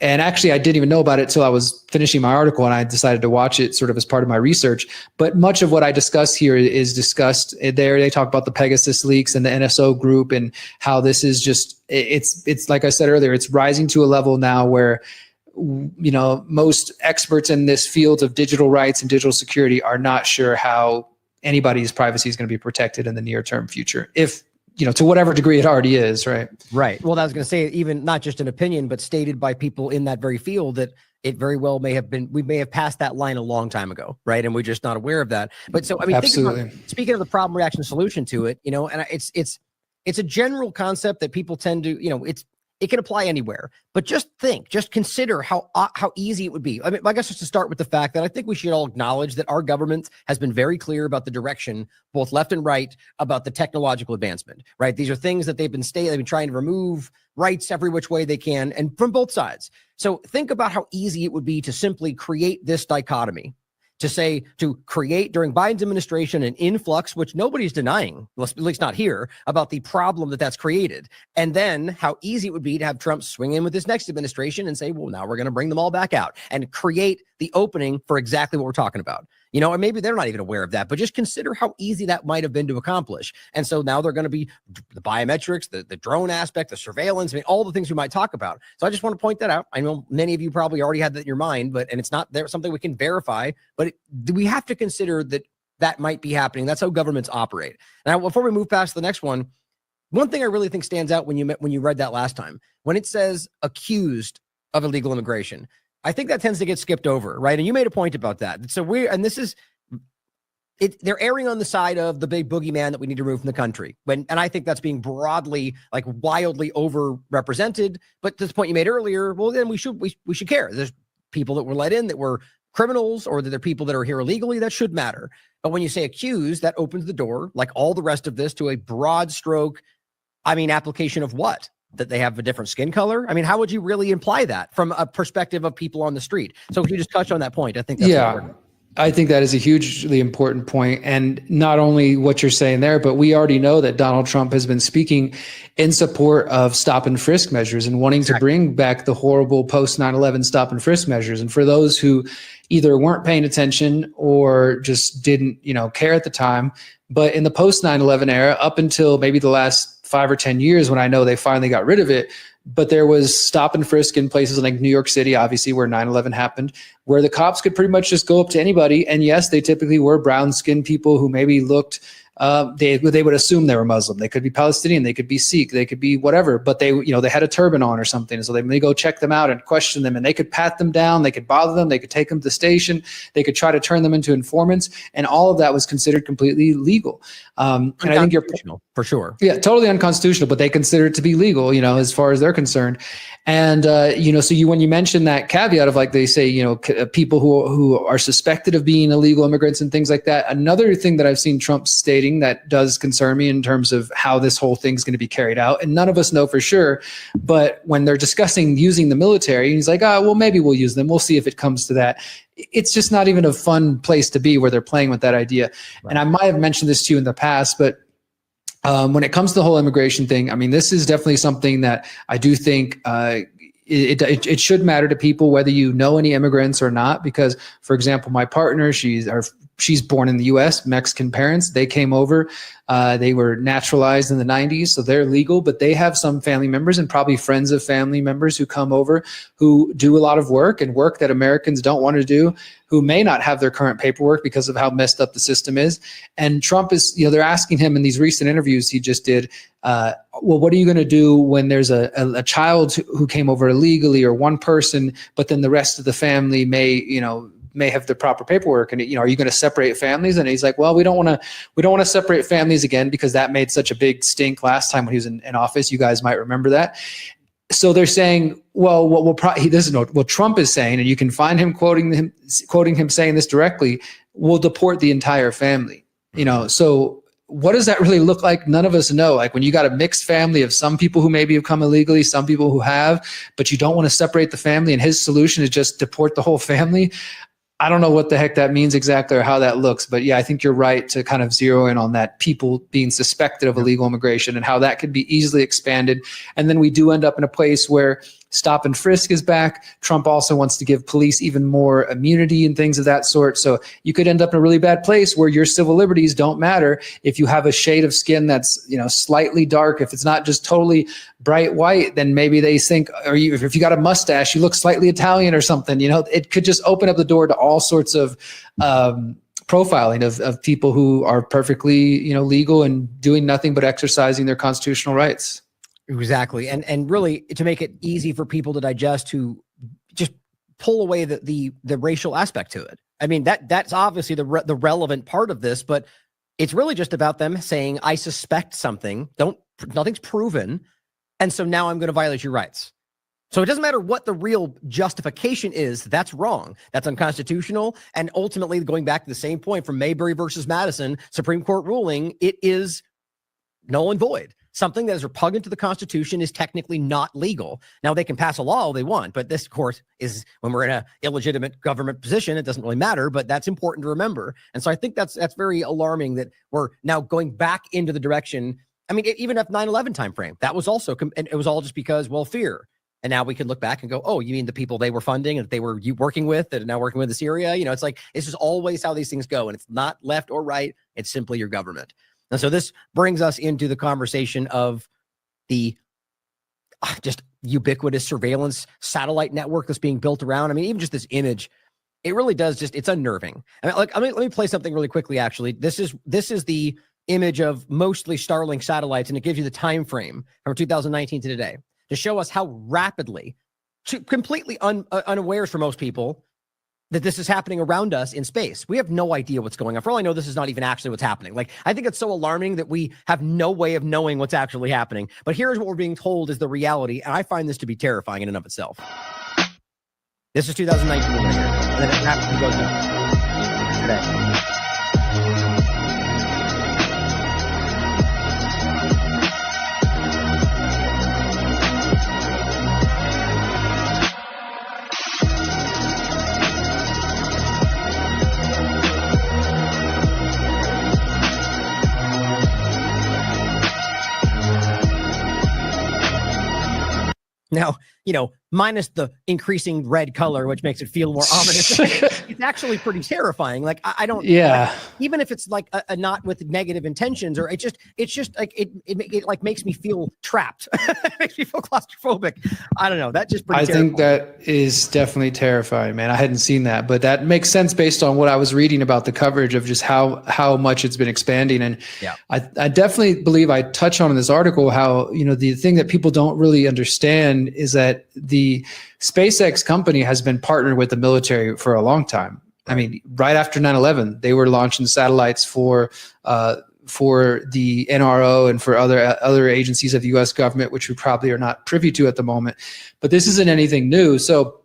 And actually, I didn't even know about it till I was finishing my article, and I decided to watch it sort of as part of my research. But much of what I discuss here is discussed there. They talk about the Pegasus leaks and the NSO Group, and how this is just, it's like I said earlier, it's rising to a level now where, most experts in this field of digital rights and digital security are not sure how anybody's privacy is going to be protected in the near term future, if to whatever degree it already is, right? Right. Well, I was going to say, even not just an opinion, but stated by people in that very field, that it very well may have been, we may have passed that line a long time ago, right? And we're just not aware of that. But so, I mean, absolutely. Speaking of the problem, reaction, solution to it, and it's a general concept that people tend to, it can apply anywhere, but just consider how easy it would be. I mean, I guess just to start with the fact that I think we should all acknowledge that our government has been very clear about the direction, both left and right, about the technological advancement, right? These are things that they've been trying to remove rights every which way they can, and from both sides. So think about how easy it would be to simply create this dichotomy, to create during Biden's administration an influx, which nobody's denying, at least not here, about the problem that's created. And then how easy it would be to have Trump swing in with this next administration and say, well, now we're going to bring them all back out and create the opening for exactly what we're talking about. And maybe they're not even aware of that, but just consider how easy that might have been to accomplish. And so now they're going to be the biometrics, the drone aspect, the surveillance, all the things we might talk about. So I just want to point that out. I know many of you probably already had that in your mind, and it's not there, something we can verify, but we have to consider that might be happening. That's how governments operate. Now, before we move past the next one thing I really think stands out when you read that last time, when it says accused of illegal immigration, I think that tends to get skipped over, right? And you made a point about that. So they're erring on the side of the big boogeyman that we need to remove from the country. And I think that's being broadly, like wildly overrepresented. But to the point you made earlier, well, then we should care. There's people that were let in that were criminals, or that they're people that are here illegally. That should matter. But when you say accused, that opens the door, like all the rest of this, to a broad stroke, application of what? That they have a different skin color? I mean, how would you really imply that from a perspective of people on the street? So if you just touch on that point, I think that's important. I think that is a hugely important point. And not only what you're saying there, but we already know that Donald Trump has been speaking in support of stop and frisk measures and wanting to bring back the horrible post 9/11 stop and frisk measures. And for those who either weren't paying attention or just didn't, care at the time, but in the post 9/11 era, up until maybe the last 5 or 10 years, when I know they finally got rid of it, but there was stop and frisk in places like New York City, obviously, where 9/11 happened, where the cops could pretty much just go up to anybody. And yes, they typically were brown-skinned people who maybe looked they would assume they were Muslim. They could be Palestinian, they could be Sikh, they could be whatever, but they had a turban on or something. So they may go check them out and question them, and they could pat them down, they could bother them, they could take them to the station, they could try to turn them into informants, and all of that was considered completely legal. And I think you're for sure. Yeah, totally unconstitutional, but they consider it to be legal, as far as they're concerned. And, so when you mention that caveat of, like, they say, people who are suspected of being illegal immigrants and things like that. Another thing that I've seen Trump stating that does concern me in terms of how this whole thing's going to be carried out. And none of us know for sure, but when they're discussing using the military, he's like, well, maybe we'll use them. We'll see if it comes to that. It's just not even a fun place to be where they're playing with that idea. Right. And I might have mentioned this to you in the past, but when it comes to the whole immigration thing, I mean, this is definitely something that I do think it should matter to people, whether you know any immigrants or not. Because, for example, my partner, she's born in the U.S., Mexican parents. They came over. They were naturalized in the 90s, so they're legal, but they have some family members and probably friends of family members who come over who do a lot of work that Americans don't want to do, who may not have their current paperwork because of how messed up the system is. And Trump is, they're asking him in these recent interviews he just did, well, what are you going to do when there's a child who came over illegally, or one person, but then the rest of the family may have the proper paperwork, and are you going to separate families? And he's like, well, we don't want to separate families again, because that made such a big stink last time when he was in office. You guys might remember that. So they're saying, well, what Trump is saying, and you can find him quoting him saying this directly, we'll deport the entire family. So what does that really look like? None of us know. Like, when you got a mixed family of some people who maybe have come illegally, some people who have, but you don't want to separate the family, and his solution is just deport the whole family. I don't know what the heck that means exactly, or how that looks, but yeah, I think you're right to kind of zero in on that, people being suspected of illegal immigration and how that could be easily expanded. And then we do end up in a place where stop and frisk is back. Trump also wants to give police even more immunity and things of that sort. So you could end up in a really bad place where your civil liberties don't matter if you have a shade of skin that's, slightly dark. If it's not just totally bright white, then maybe they think, or if you got a mustache, you look slightly Italian or something. It could just open up the door to all sorts of profiling of people who are perfectly, legal and doing nothing but exercising their constitutional rights. Exactly. And really, to make it easy for people to digest, to just pull away the racial aspect to it. I mean, that's obviously the relevant part of this, but it's really just about them saying, I suspect something, nothing's proven, and so now I'm going to violate your rights. So it doesn't matter what the real justification is, that's wrong. That's unconstitutional. And ultimately, going back to the same point from Mayberry versus Madison, Supreme Court ruling, it is null and void. Something that is repugnant to the Constitution is technically not legal. Now, they can pass a law all they want, but this, of course, is when we're in an illegitimate government position, it doesn't really matter, but that's important to remember. And so I think that's very alarming that we're now going back into the direction. I mean, even at 9/11 timeframe, that was also, and it was all just because, well, fear. And now we can look back and go, oh, you mean the people they were funding and that they were working with that are now working with the Syria? It's like, this is always how these things go. And it's not left or right. It's simply your government. And so this brings us into the conversation of the just ubiquitous surveillance satellite network that's being built around. I mean, even just this image, it really does it's unnerving. I mean, let me play something really quickly, actually. This is the image of mostly Starlink satellites, and it gives you the time frame from 2019 to today to show us how rapidly, completely unawares for most people, that this is happening around us in space. We have no idea what's going on. For all I know, this is not even actually what's happening. Like, I think it's so alarming that we have no way of knowing what's actually happening. But here's what we're being told is the reality. And I find this to be terrifying in and of itself. This is 2019 right here. And then it rapidly goes up today. Now, minus the increasing red color, which makes it feel more ominous. It's actually pretty terrifying. Like I don't, like, even if it's like a not with negative intentions, or it's just like it like makes me feel trapped. It makes me feel claustrophobic. I don't know. That just pretty. I think that is definitely terrifying, man. I hadn't seen that, but that makes sense based on what I was reading about the coverage of just how much it's been expanding. And I definitely believe I touch on in this article how, the thing that people don't really understand is that the SpaceX company has been partnered with the military for a long time. I mean, right after 9/11, they were launching satellites for the NRO and for other agencies of the U.S. government, which we probably are not privy to at the moment. But this isn't anything new. So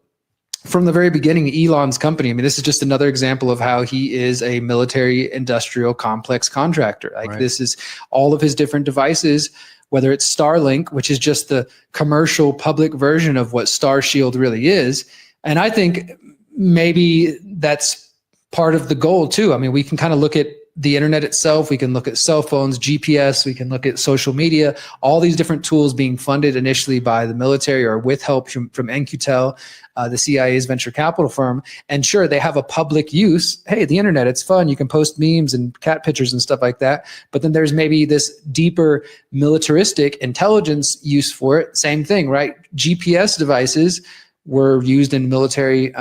from the very beginning, Elon's company, I mean, this is just another example of how he is a military industrial complex contractor. Like this is all of his different devices, whether it's Starlink, which is just the commercial public version of what Starshield really is. And I think maybe that's part of the goal too. I mean, we can kind of look at the internet itself, we can look at cell phones, GPS, we can look at social media, all these different tools being funded initially by the military or with help from NQTEL, the CIA's venture capital firm. And sure, they have a public use. Hey, the internet, it's fun. You can post memes and cat pictures and stuff like that. But then there's maybe this deeper militaristic intelligence use for it. Same thing, right? GPS devices were used in military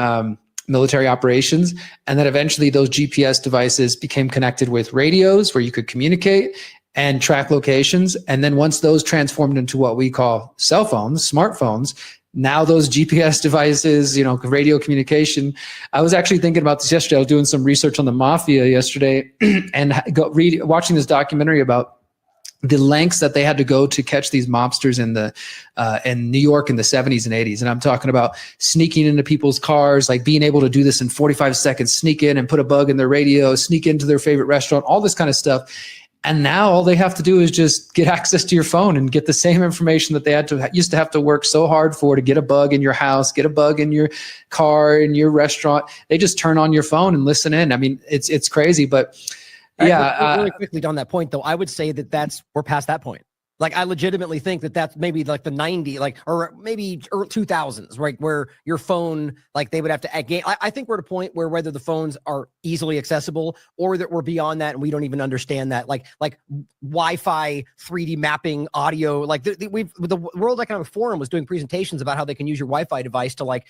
operations. And then eventually those GPS devices became connected with radios where you could communicate and track locations. And then once those transformed into what we call cell phones, smartphones, now those GPS devices, radio communication. I was actually thinking about this yesterday. I was doing some research on the mafia yesterday and watching this documentary about the lengths that they had to go to catch these mobsters in New York in the 70s and 80s. And I'm talking about sneaking into people's cars, like being able to do this in 45 seconds, sneak in and put a bug in their radio, sneak into their favorite restaurant, all this kind of stuff. And now all they have to do is just get access to your phone and get the same information that they used to have to work so hard for to get a bug in your house, get a bug in your car, in your restaurant. They just turn on your phone and listen in. I mean, it's crazy, but really quickly on that point though, I would say that we're past that point. Like I legitimately think that that's maybe like the 90s, or maybe early 2000s, right? Where your phone, like they would have to, I think we're at a point where whether the phones are easily accessible or that we're beyond that and we don't even understand that, like Wi-Fi 3D mapping audio, like the World Economic Forum was doing presentations about how they can use your Wi-Fi device to like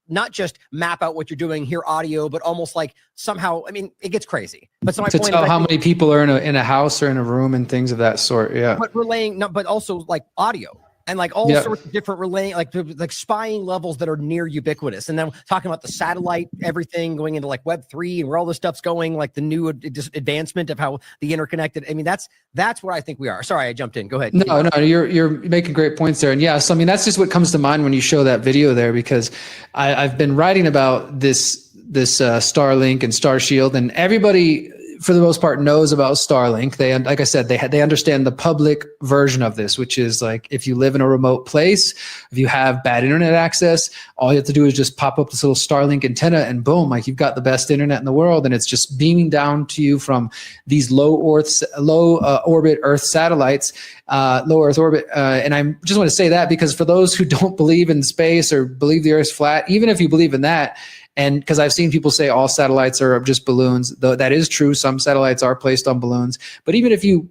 not just map out what you're doing, hear audio, but almost like somehow, I mean, it gets crazy. But so my point tell how many people are in a house or in a room and things of that sort. Yeah. But but also like audio and like all sorts of different relaying, like spying levels that are near ubiquitous. And then talking about the satellite, everything going into like Web3 and where all this stuff's going, like the new advancement of how the interconnected. I mean, that's where I think we are. Sorry, I jumped in. Go ahead. No, you're making great points there. And yeah, so I mean, that's just what comes to mind when you show that video there, because I've been writing about this Starlink and Starshield, and everybody for the most part knows about Starlink. They, like I said, they understand the public version of this, which is like if you live in a remote place, if you have bad internet access, all you have to do is just pop up this little Starlink antenna and boom, like you've got the best internet in the world, and it's just beaming down to you from these low orbit Earth satellites, low Earth orbit. And I just want to say that because for those who don't believe in space or believe the Earth's flat, even if you believe in that, and because I've seen people say all satellites are just balloons, though that is true. Some satellites are placed on balloons. But even if you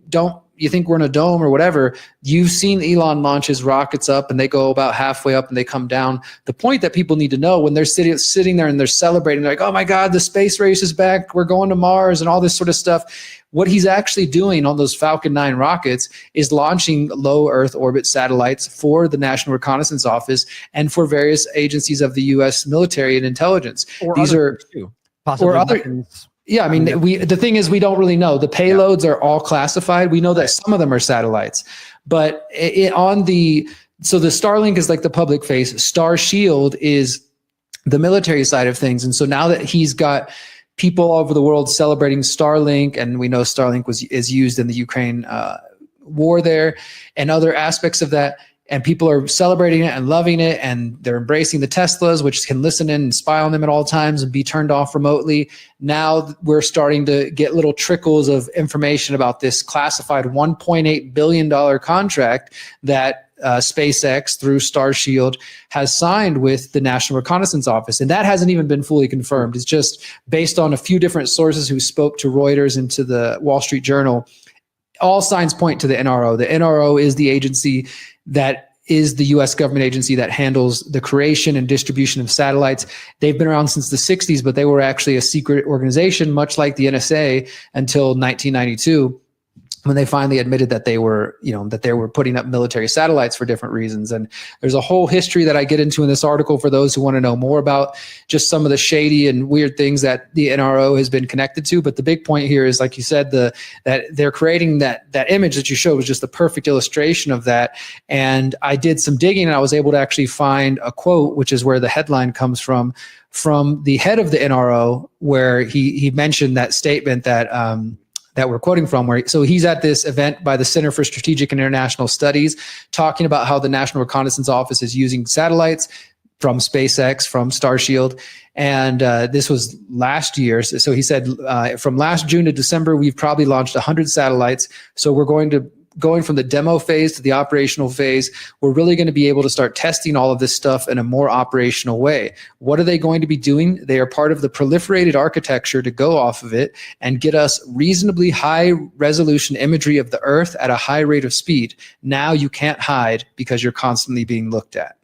think we're in a dome or whatever, you've seen Elon launch his rockets up and they go about halfway up and they come down. The point that people need to know when they're sitting there and they're celebrating, they're like, oh my God, the space race is back. We're going to Mars and all this sort of stuff. What he's actually doing on those Falcon 9 rockets is launching low Earth orbit satellites for the National Reconnaissance Office and for various agencies of the U.S. military and intelligence. These are possibly weapons. Yeah, I mean, the thing is, we don't really know. The payloads are all classified. We know that some of them are satellites, but so the Starlink is like the public face. Starshield is the military side of things, and so now that he's got people all over the world celebrating Starlink, and we know Starlink is used in the Ukraine war there, and other aspects of that. And people are celebrating it and loving it, and they're embracing the Teslas, which can listen in and spy on them at all times and be turned off remotely. Now we're starting to get little trickles of information about this classified $1.8 billion contract that SpaceX through Starshield has signed with the National Reconnaissance Office. And that hasn't even been fully confirmed. It's just based on a few different sources who spoke to Reuters and to the Wall Street Journal. All signs point to the NRO. The NRO is the agency that is the U.S. government agency that handles the creation and distribution of satellites. They've been around since the 60s, but they were actually a secret organization, much like the NSA, until 1992. When they finally admitted that they were, that they were putting up military satellites for different reasons. And there's a whole history that I get into in this article for those who want to know more about just some of the shady and weird things that the NRO has been connected to. But the big point here is, like you said, that they're creating that image that you showed was just the perfect illustration of that. And I did some digging and I was able to actually find a quote, which is where the headline comes from the head of the NRO, where he mentioned that statement that we're quoting from, so he's at this event by the Center for Strategic and International Studies talking about how the National Reconnaissance Office is using satellites from SpaceX, from Starshield. And this was last year. So he said from last June to December, we've probably launched 100 satellites. So we're going from the demo phase to the operational phase. We're really going to be able to start testing all of this stuff in a more operational way. What are they going to be doing? They are part of the proliferated architecture to go off of it and get us reasonably high resolution imagery of the Earth at a high rate of speed. Now you can't hide because you're constantly being looked at.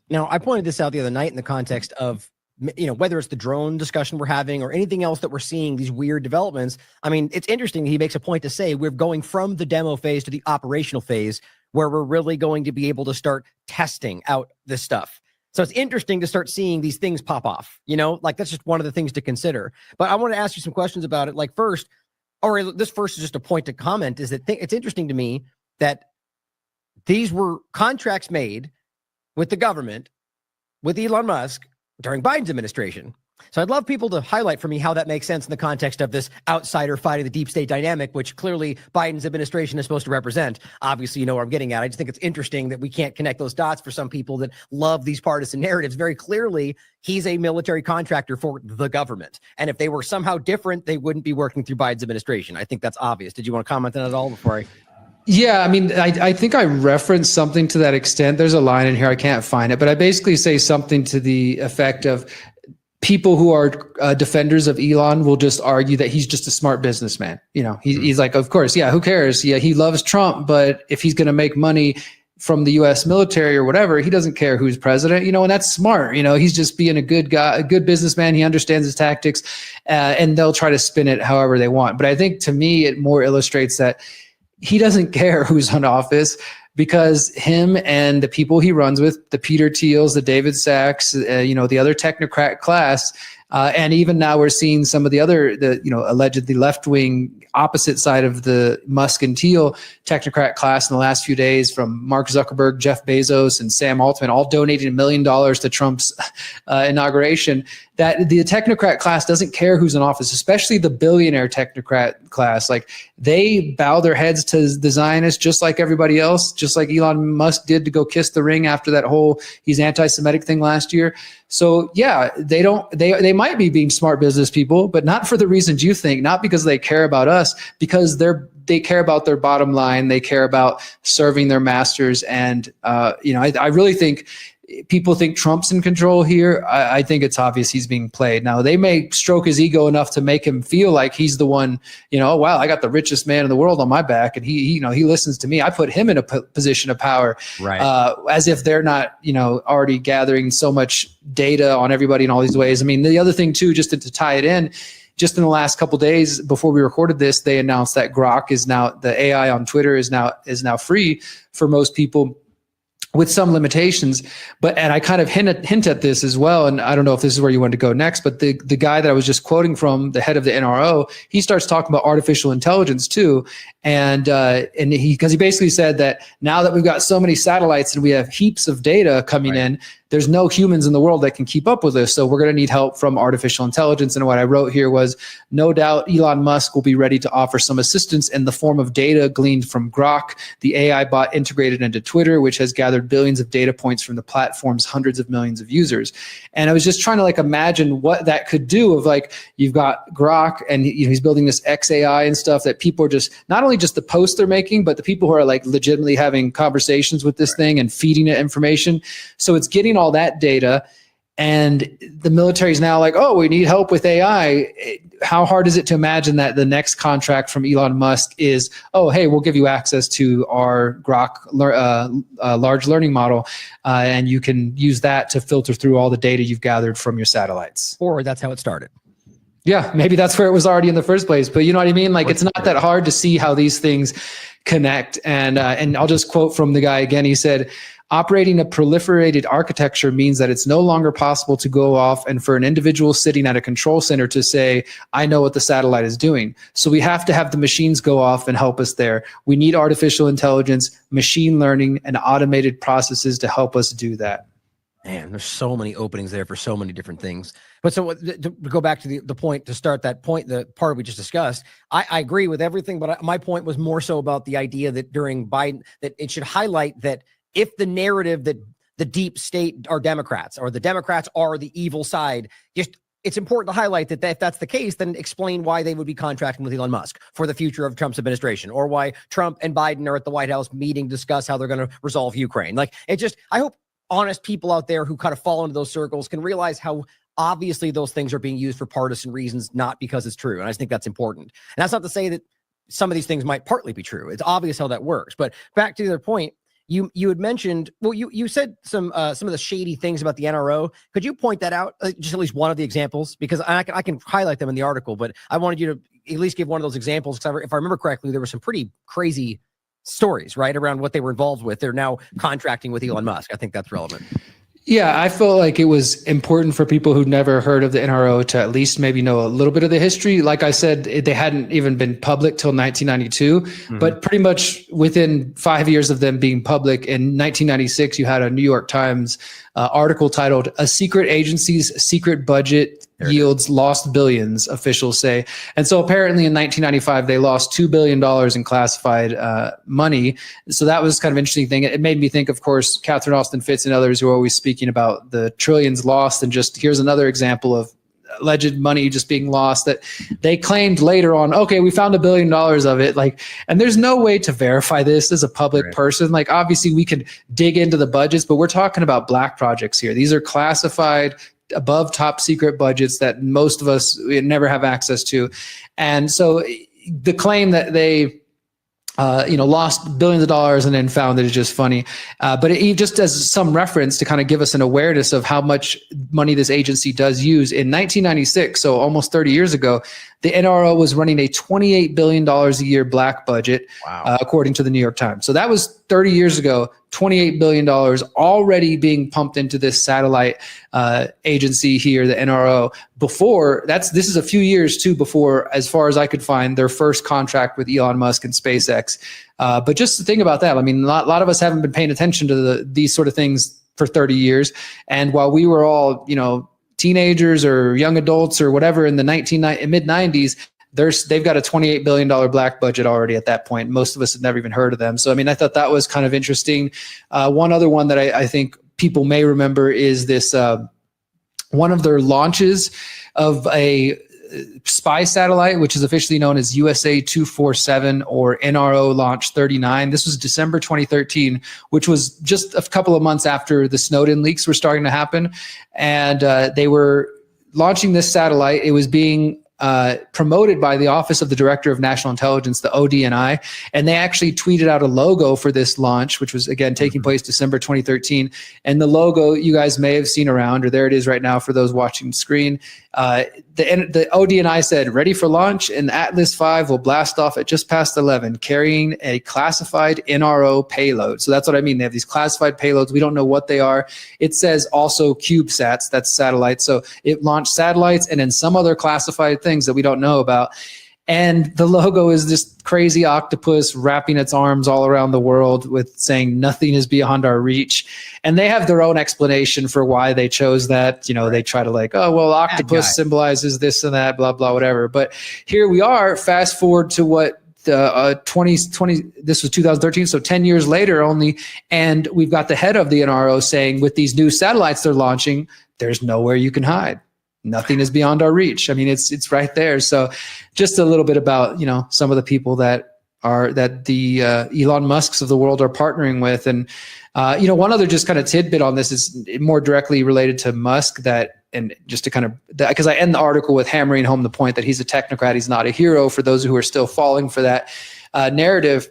Now, I pointed this out the other night in the context of, whether it's the drone discussion we're having or anything else that we're seeing, these weird developments. I mean, it's interesting. He makes a point to say we're going from the demo phase to the operational phase where we're really going to be able to start testing out this stuff. So it's interesting to start seeing these things pop off, that's just one of the things to consider. But I want to ask you some questions about it. Like first is just a point to comment, is that it's interesting to me that these were contracts made with the government, with Elon Musk, during Biden's administration. So I'd love people to highlight for me how that makes sense in the context of this outsider fighting the deep state dynamic, which clearly Biden's administration is supposed to represent. Obviously, you know where I'm getting at. I just think it's interesting that we can't connect those dots for some people that love these partisan narratives. Very clearly, he's a military contractor for the government. And if they were somehow different, they wouldn't be working through Biden's administration. I think that's obvious. Did you want to comment on that at all before I... Yeah, I mean, I think I referenced something to that extent. There's a line in here, I can't find it, but I basically say something to the effect of people who are defenders of Elon will just argue that he's just a smart businessman. He's like, of course, yeah, who cares? Yeah, he loves Trump, but if he's going to make money from the U.S. military or whatever, he doesn't care who's president, and that's smart. He's just being a good guy, a good businessman. He understands his tactics, and they'll try to spin it however they want. But I think to me, it more illustrates that he doesn't care who's in office, because him and the people he runs with, the Peter Thiels, the David Sachs, the other technocrat class, and even now we're seeing some of the other, allegedly left-wing opposite side of the Musk and Thiel technocrat class in the last few days, from Mark Zuckerberg, Jeff Bezos, and Sam Altman, all donating $1 million to Trump's inauguration, that the technocrat class doesn't care who's in office, especially the billionaire technocrat class. Like, they bow their heads to the Zionists just like everybody else, just like Elon Musk did to go kiss the ring after that whole he's anti-Semitic thing last year. So yeah, they might be being smart business people, but not for the reasons you think, not because they care about us, because they care about their bottom line. They care about serving their masters. And, I really think people think Trump's in control here. I think it's obvious he's being played. Now, they may stroke his ego enough to make him feel like he's the one, oh, wow, I got the richest man in the world on my back, and he listens to me. I put him in a position of power, right? As if they're not, already gathering so much data on everybody in all these ways. I mean, the other thing too, just to tie it in, just in the last couple of days before we recorded this, they announced that Grok is now, the AI on Twitter is now free for most people, with some limitations. And I kind of hint at this as well. And I don't know if this is where you want to go next, but the guy that I was just quoting from, the head of the NRO, he starts talking about artificial intelligence too. And he basically said that now that we've got so many satellites and we have heaps of data coming in, there's no humans in the world that can keep up with this. So we're going to need help from artificial intelligence. And what I wrote here was, no doubt Elon Musk will be ready to offer some assistance in the form of data gleaned from Grok, the AI bot integrated into Twitter, which has gathered gathered billions of data points from the platform's hundreds of millions of users. And I was just trying to like imagine what that could do of like, you've got Grok and he's building this XAI and stuff that people are just, not only just the posts they're making, but the people who are like legitimately having conversations with this thing and feeding it information. So it's getting all that data. And the military is now like, oh, we need help with AI. How hard is it to imagine that the next contract from Elon Musk is, oh, hey, we'll give you access to our Grok large learning model, and you can use that to filter through all the data you've gathered from your satellites. Or that's how it started. Yeah, maybe that's where it was already in the first place. But you know what I mean? Like, it's not that hard to see how these things connect. And I'll just quote from the guy again. He said, operating a proliferated architecture means that it's no longer possible to go off and for an individual sitting at a control center to say, I know what the satellite is doing. So we have to have the machines go off and help us there. We need artificial intelligence, machine learning, and automated processes to help us do that. Man, there's so many openings there for so many different things. But so to go back to the point, to start that point, the part we just discussed, I agree with everything, but my point was more so about the idea that during Biden, that it should highlight that if the narrative that the deep state are Democrats or the Democrats are the evil side, just it's important to highlight that if that's the case, then explain why they would be contracting with Elon Musk for the future of Trump's administration, or why Trump and Biden are at the White House meeting to discuss how they're going to resolve Ukraine. Like, it just, I hope honest people out there who kind of fall into those circles can realize how obviously those things are being used for partisan reasons, not because it's true. And I just think that's important. And that's not to say that some of these things might partly be true. It's obvious how that works. But back to the other point, you had mentioned, well, you said some of the shady things about the NRO. Could you point that out? Just at least one of the examples, because I can highlight them in the article, but I wanted you to at least give one of those examples, because if I remember correctly, there were some pretty crazy stories, right, around what they were involved with. They're now contracting with Elon Musk. I think that's relevant. Yeah, I felt like it was important for people who'd never heard of the NRO to at least maybe know a little bit of the history. Like I said, they hadn't even been public till 1992, but pretty much within 5 years of them being public, in 1996, you had a New York Times article titled "A Secret Agency's Secret Budget Yields Lost Billions," officials say. And so apparently in 1995, they lost $2 billion in classified money. So that was kind of an interesting thing. It made me think, of course, Catherine Austin Fitts and others who are always speaking about the trillions lost, and just here's another example of alleged money just being lost that they claimed later on, okay, we found $1 billion of it. Like, and there's no way to verify this as a public person. Like, obviously we could dig into the budgets, but we're talking about black projects here. These are classified above top secret budgets that most of us never have access to. And so the claim that they lost billions of dollars and then found it is just funny. But it just as some reference to kind of give us an awareness of how much money this agency does use. In 1996, so almost 30 years ago, the NRO was running a $28 billion a year black budget, according to the New York Times. So that was 30 years ago, $28 billion already being pumped into this satellite agency here, the NRO. This is a few years too before, as far as I could find, their first contract with Elon Musk and SpaceX. But just to think about that, I mean, a lot of us haven't been paying attention to these sort of things for 30 years. And while we were all, teenagers or young adults or whatever in the mid-90s, they've got a $28 billion black budget already at that point. Most of us had never even heard of them. So, I mean, I thought that was kind of interesting. One other one that I think people may remember is this, one of their launches of a spy satellite, which is officially known as USA 247 or NRO Launch 39. This was December 2013, which was just a couple of months after the Snowden leaks were starting to happen. And they were launching this satellite. It was being promoted by the Office of the Director of National Intelligence, the ODNI, and they actually tweeted out a logo for this launch, which was, again, taking place December 2013. And the logo you guys may have seen around, or there it is right now for those watching the screen. The ODNI said, "Ready for launch, and Atlas V will blast off at just past 11, carrying a classified NRO payload." So that's what I mean. They have these classified payloads. We don't know what they are. It says also CubeSats, that's satellites. So it launched satellites and then some other classified things that we don't know about. And the logo is this crazy octopus wrapping its arms all around the world with saying nothing is beyond our reach. And they have their own explanation for why they chose that. They try to octopus symbolizes this and that, blah, blah, whatever. But here we are, fast forward to what this was 2013, so 10 years later only, and we've got the head of the NRO saying with these new satellites they're launching, there's nowhere you can hide. Nothing is beyond our reach. I mean, it's right there. So just a little bit about, some of the people that the Elon Musks of the world are partnering with. And, one other just kind of tidbit on this is more directly related to Musk and just to because I end the article with hammering home the point that he's a technocrat, he's not a hero, for those who are still falling for that narrative.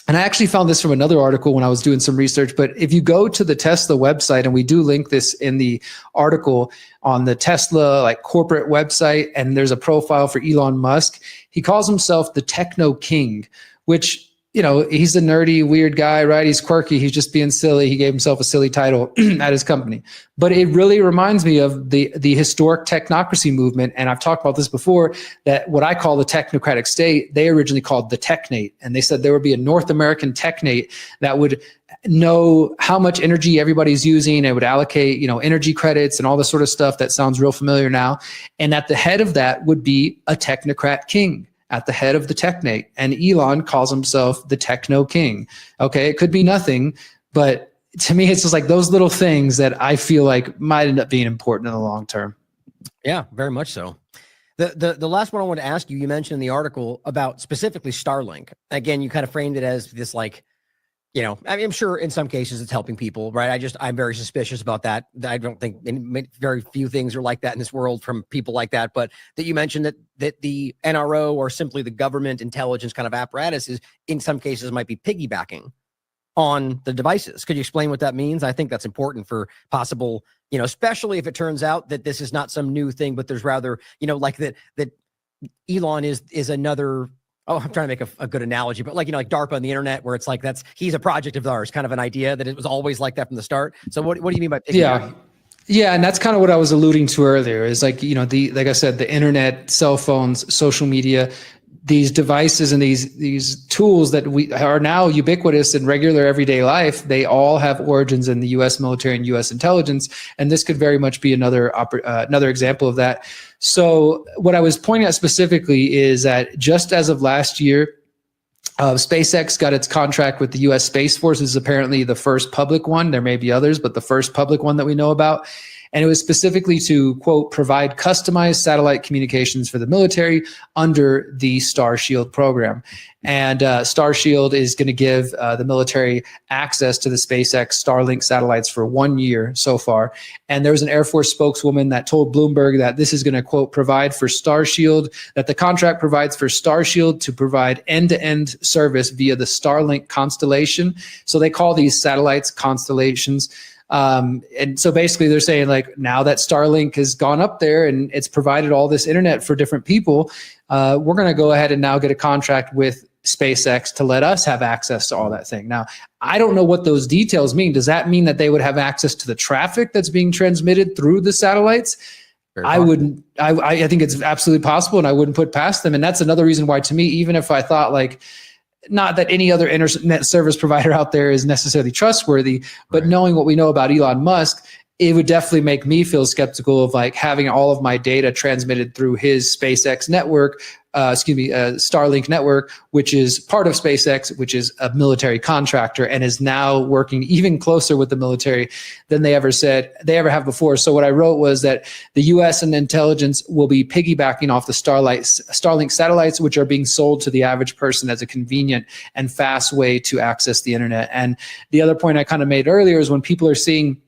And I actually found this from another article when I was doing some research, but if you go to the Tesla website, and we do link this in the article on the Tesla corporate website, and there's a profile for Elon Musk, he calls himself the Techno King, which, he's a nerdy, weird guy, right? He's quirky. He's just being silly. He gave himself a silly title at his company. But it really reminds me of the historic technocracy movement. And I've talked about this before, that what I call the technocratic state, they originally called the technate. And they said there would be a North American technate that would know how much energy everybody's using. It would allocate, energy credits and all this sort of stuff that sounds real familiar now. And at the head of that would be a technocrat king, at the head of the technate. And Elon calls himself the Techno King. Okay, it could be nothing, but to me, it's just like those little things that I feel like might end up being important in the long term. Yeah, very much so. The last one I want to ask you, you mentioned in the article about specifically Starlink. Again, you kind of framed it as this I'm sure in some cases it's helping people, right? I'm very suspicious about that. I don't think very few things are like that in this world from people like that. But that you mentioned that the NRO or simply the government intelligence kind of apparatuses in some cases might be piggybacking on the devices. Could you explain what that means? I think that's important for possible, especially if it turns out that this is not some new thing, but there's rather, that Elon is another. Oh, I'm trying to make a good analogy, but like DARPA on the internet, where it's like he's a project of ours, kind of an idea that it was always like that from the start. So what do you mean by piggybacking? Yeah, and that's kind of what I was alluding to earlier. Is like like I said, the internet, cell phones, social media, these devices and these tools that we are now ubiquitous in regular everyday life. They all have origins in the U.S. military and U.S. intelligence, and this could very much be another example of that. So what I was pointing at specifically is that just as of last year, SpaceX got its contract with the U.S. Space Force. This is apparently the first public one. There may be others, but the first public one that we know about. And it was specifically to, quote, provide customized satellite communications for the military under the Starshield program. And Starshield is going to give the military access to the SpaceX Starlink satellites for 1 year so far. And there was an Air Force spokeswoman that told Bloomberg that this is going to, quote, provide for Starshield, that the contract provides for Starshield to provide end-to-end service via the Starlink constellation. So they call these satellites constellations. And so basically they're saying now that Starlink has gone up there and it's provided all this internet for different people, we're going to go ahead and now get a contract with SpaceX to let us have access to all that thing. Now, I don't know what those details mean. Does that mean that they would have access to the traffic that's being transmitted through the satellites? I think it's absolutely possible, and I wouldn't put past them. And that's another reason why, to me, even if I thought not that any other internet service provider out there is necessarily trustworthy, but knowing what we know about Elon Musk, it would definitely make me feel skeptical of having all of my data transmitted through his SpaceX network, Starlink network, which is part of SpaceX, which is a military contractor and is now working even closer with the military than they ever have before. So what I wrote was that the U.S. and intelligence will be piggybacking off the Starlink satellites, which are being sold to the average person as a convenient and fast way to access the internet. And the other point I kind of made earlier is when people are seeing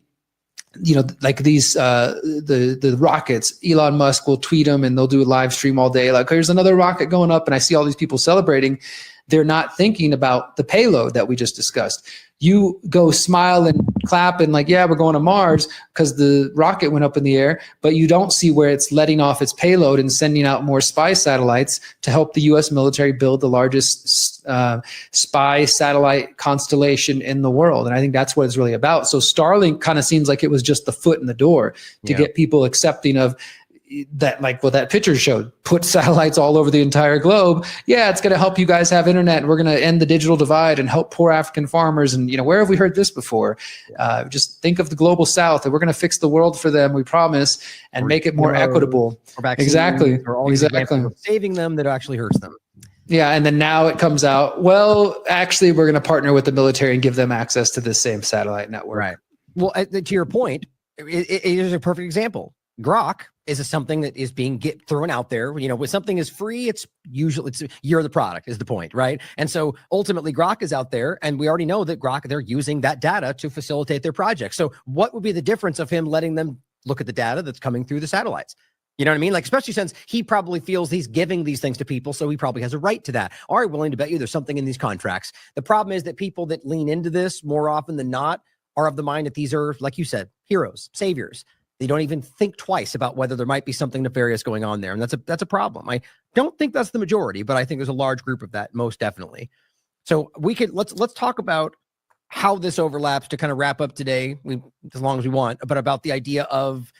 these the rockets, Elon Musk will tweet them and they'll do a live stream all day. Here's another rocket going up, and I see all these people celebrating. They're not thinking about the payload that we just discussed. You go smile and clap and yeah, we're going to Mars because the rocket went up in the air, but you don't see where it's letting off its payload and sending out more spy satellites to help the U.S. military build the largest spy satellite constellation in the world. And I think that's what it's really about. So Starlink kind of seems like it was just the foot in the door to get people accepting of that, what that picture showed, put satellites all over the entire globe. Yeah, it's going to help you guys have internet. We're going to end the digital divide and help poor African farmers. And, where have we heard this before? Just think of the global South, and we're going to fix the world for them, we promise, and make it more equitable. Exactly. Saving them that actually hurts them. Yeah. And then now it comes out, well, actually, we're going to partner with the military and give them access to the same satellite network. Right. Well, to your point, it is a perfect example. Grok is something that is being thrown out there. When something is free, it's you're the product is the point, right? And so ultimately Grok is out there, and we already know that Grok, they're using that data to facilitate their project. So what would be the difference of him letting them look at the data that's coming through the satellites? You know what I mean? Like, especially since he probably feels he's giving these things to people, so he probably has a right to that. Are you willing to bet you there's something in these contracts? The problem is that people that lean into this more often than not are of the mind that these are, like you said, heroes, saviors. They don't even think twice about whether there might be something nefarious going on there. And that's a problem. I don't think that's the majority, but I think there's a large group of that, most definitely. So let's talk about how this overlaps to kind of wrap up today, as long as we want, but about the idea of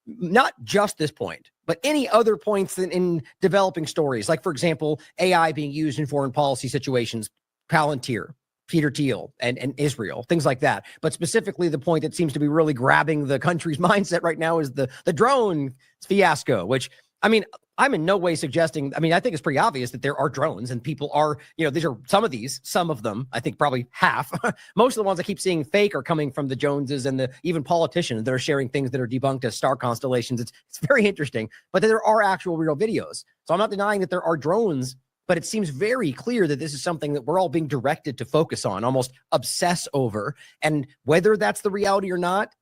not just this point, but any other points in developing stories. Like, for example, AI being used in foreign policy situations, Palantir, Peter Thiel, and Israel, things like that. But specifically, the point that seems to be really grabbing the country's mindset right now is the drone fiasco, which, I mean, I'm in no way suggesting, I think it's pretty obvious that there are drones and people are, these are some of them, I think probably half. Most of the ones I keep seeing fake are coming from the Joneses and even politicians that are sharing things that are debunked as star constellations. It's very interesting, but there are actual real videos. So I'm not denying that there are drones, but it seems very clear that this is something that we're all being directed to focus on, almost obsess over. And whether that's the reality or not,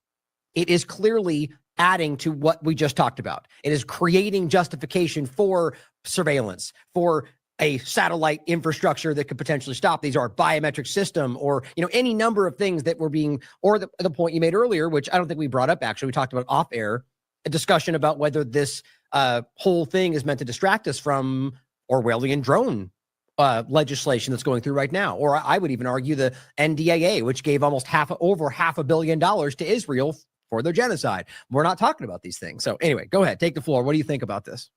it is clearly adding to what we just talked about. It is creating justification for surveillance, for a satellite infrastructure that could potentially stop these, or a biometric system, or any number of things that were being, or the point you made earlier, which I don't think we brought up, actually, we talked about off air, a discussion about whether this whole thing is meant to distract us from Orwellian drone legislation that's going through right now. Or I would even argue the NDAA, which gave almost over $500 million to Israel for their genocide. We're not talking about these things. So anyway, go ahead, take the floor. What do you think about this?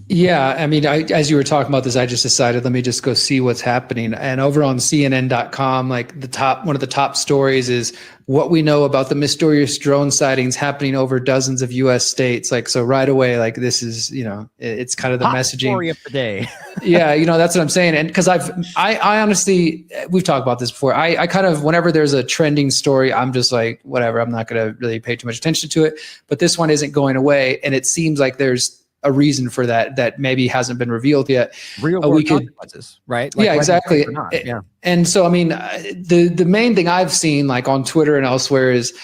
Yeah, as you were talking about this, I just decided, let me just go see what's happening. And over on CNN.com, like one of the top stories is what we know about the mysterious drone sightings happening over dozens of U.S. states. Like, so right away, like this is, it's kind of the messaging. Story of the day. Yeah, that's what I'm saying. And because I honestly, we've talked about this before. I kind of, whenever there's a trending story, I'm just like, whatever, I'm not going to really pay too much attention to it. But this one isn't going away. And it seems like there's a reason for that maybe hasn't been revealed yet. Real world consequences, right? Like, yeah, exactly. Yeah. And so, the main thing I've seen, like on Twitter and elsewhere, is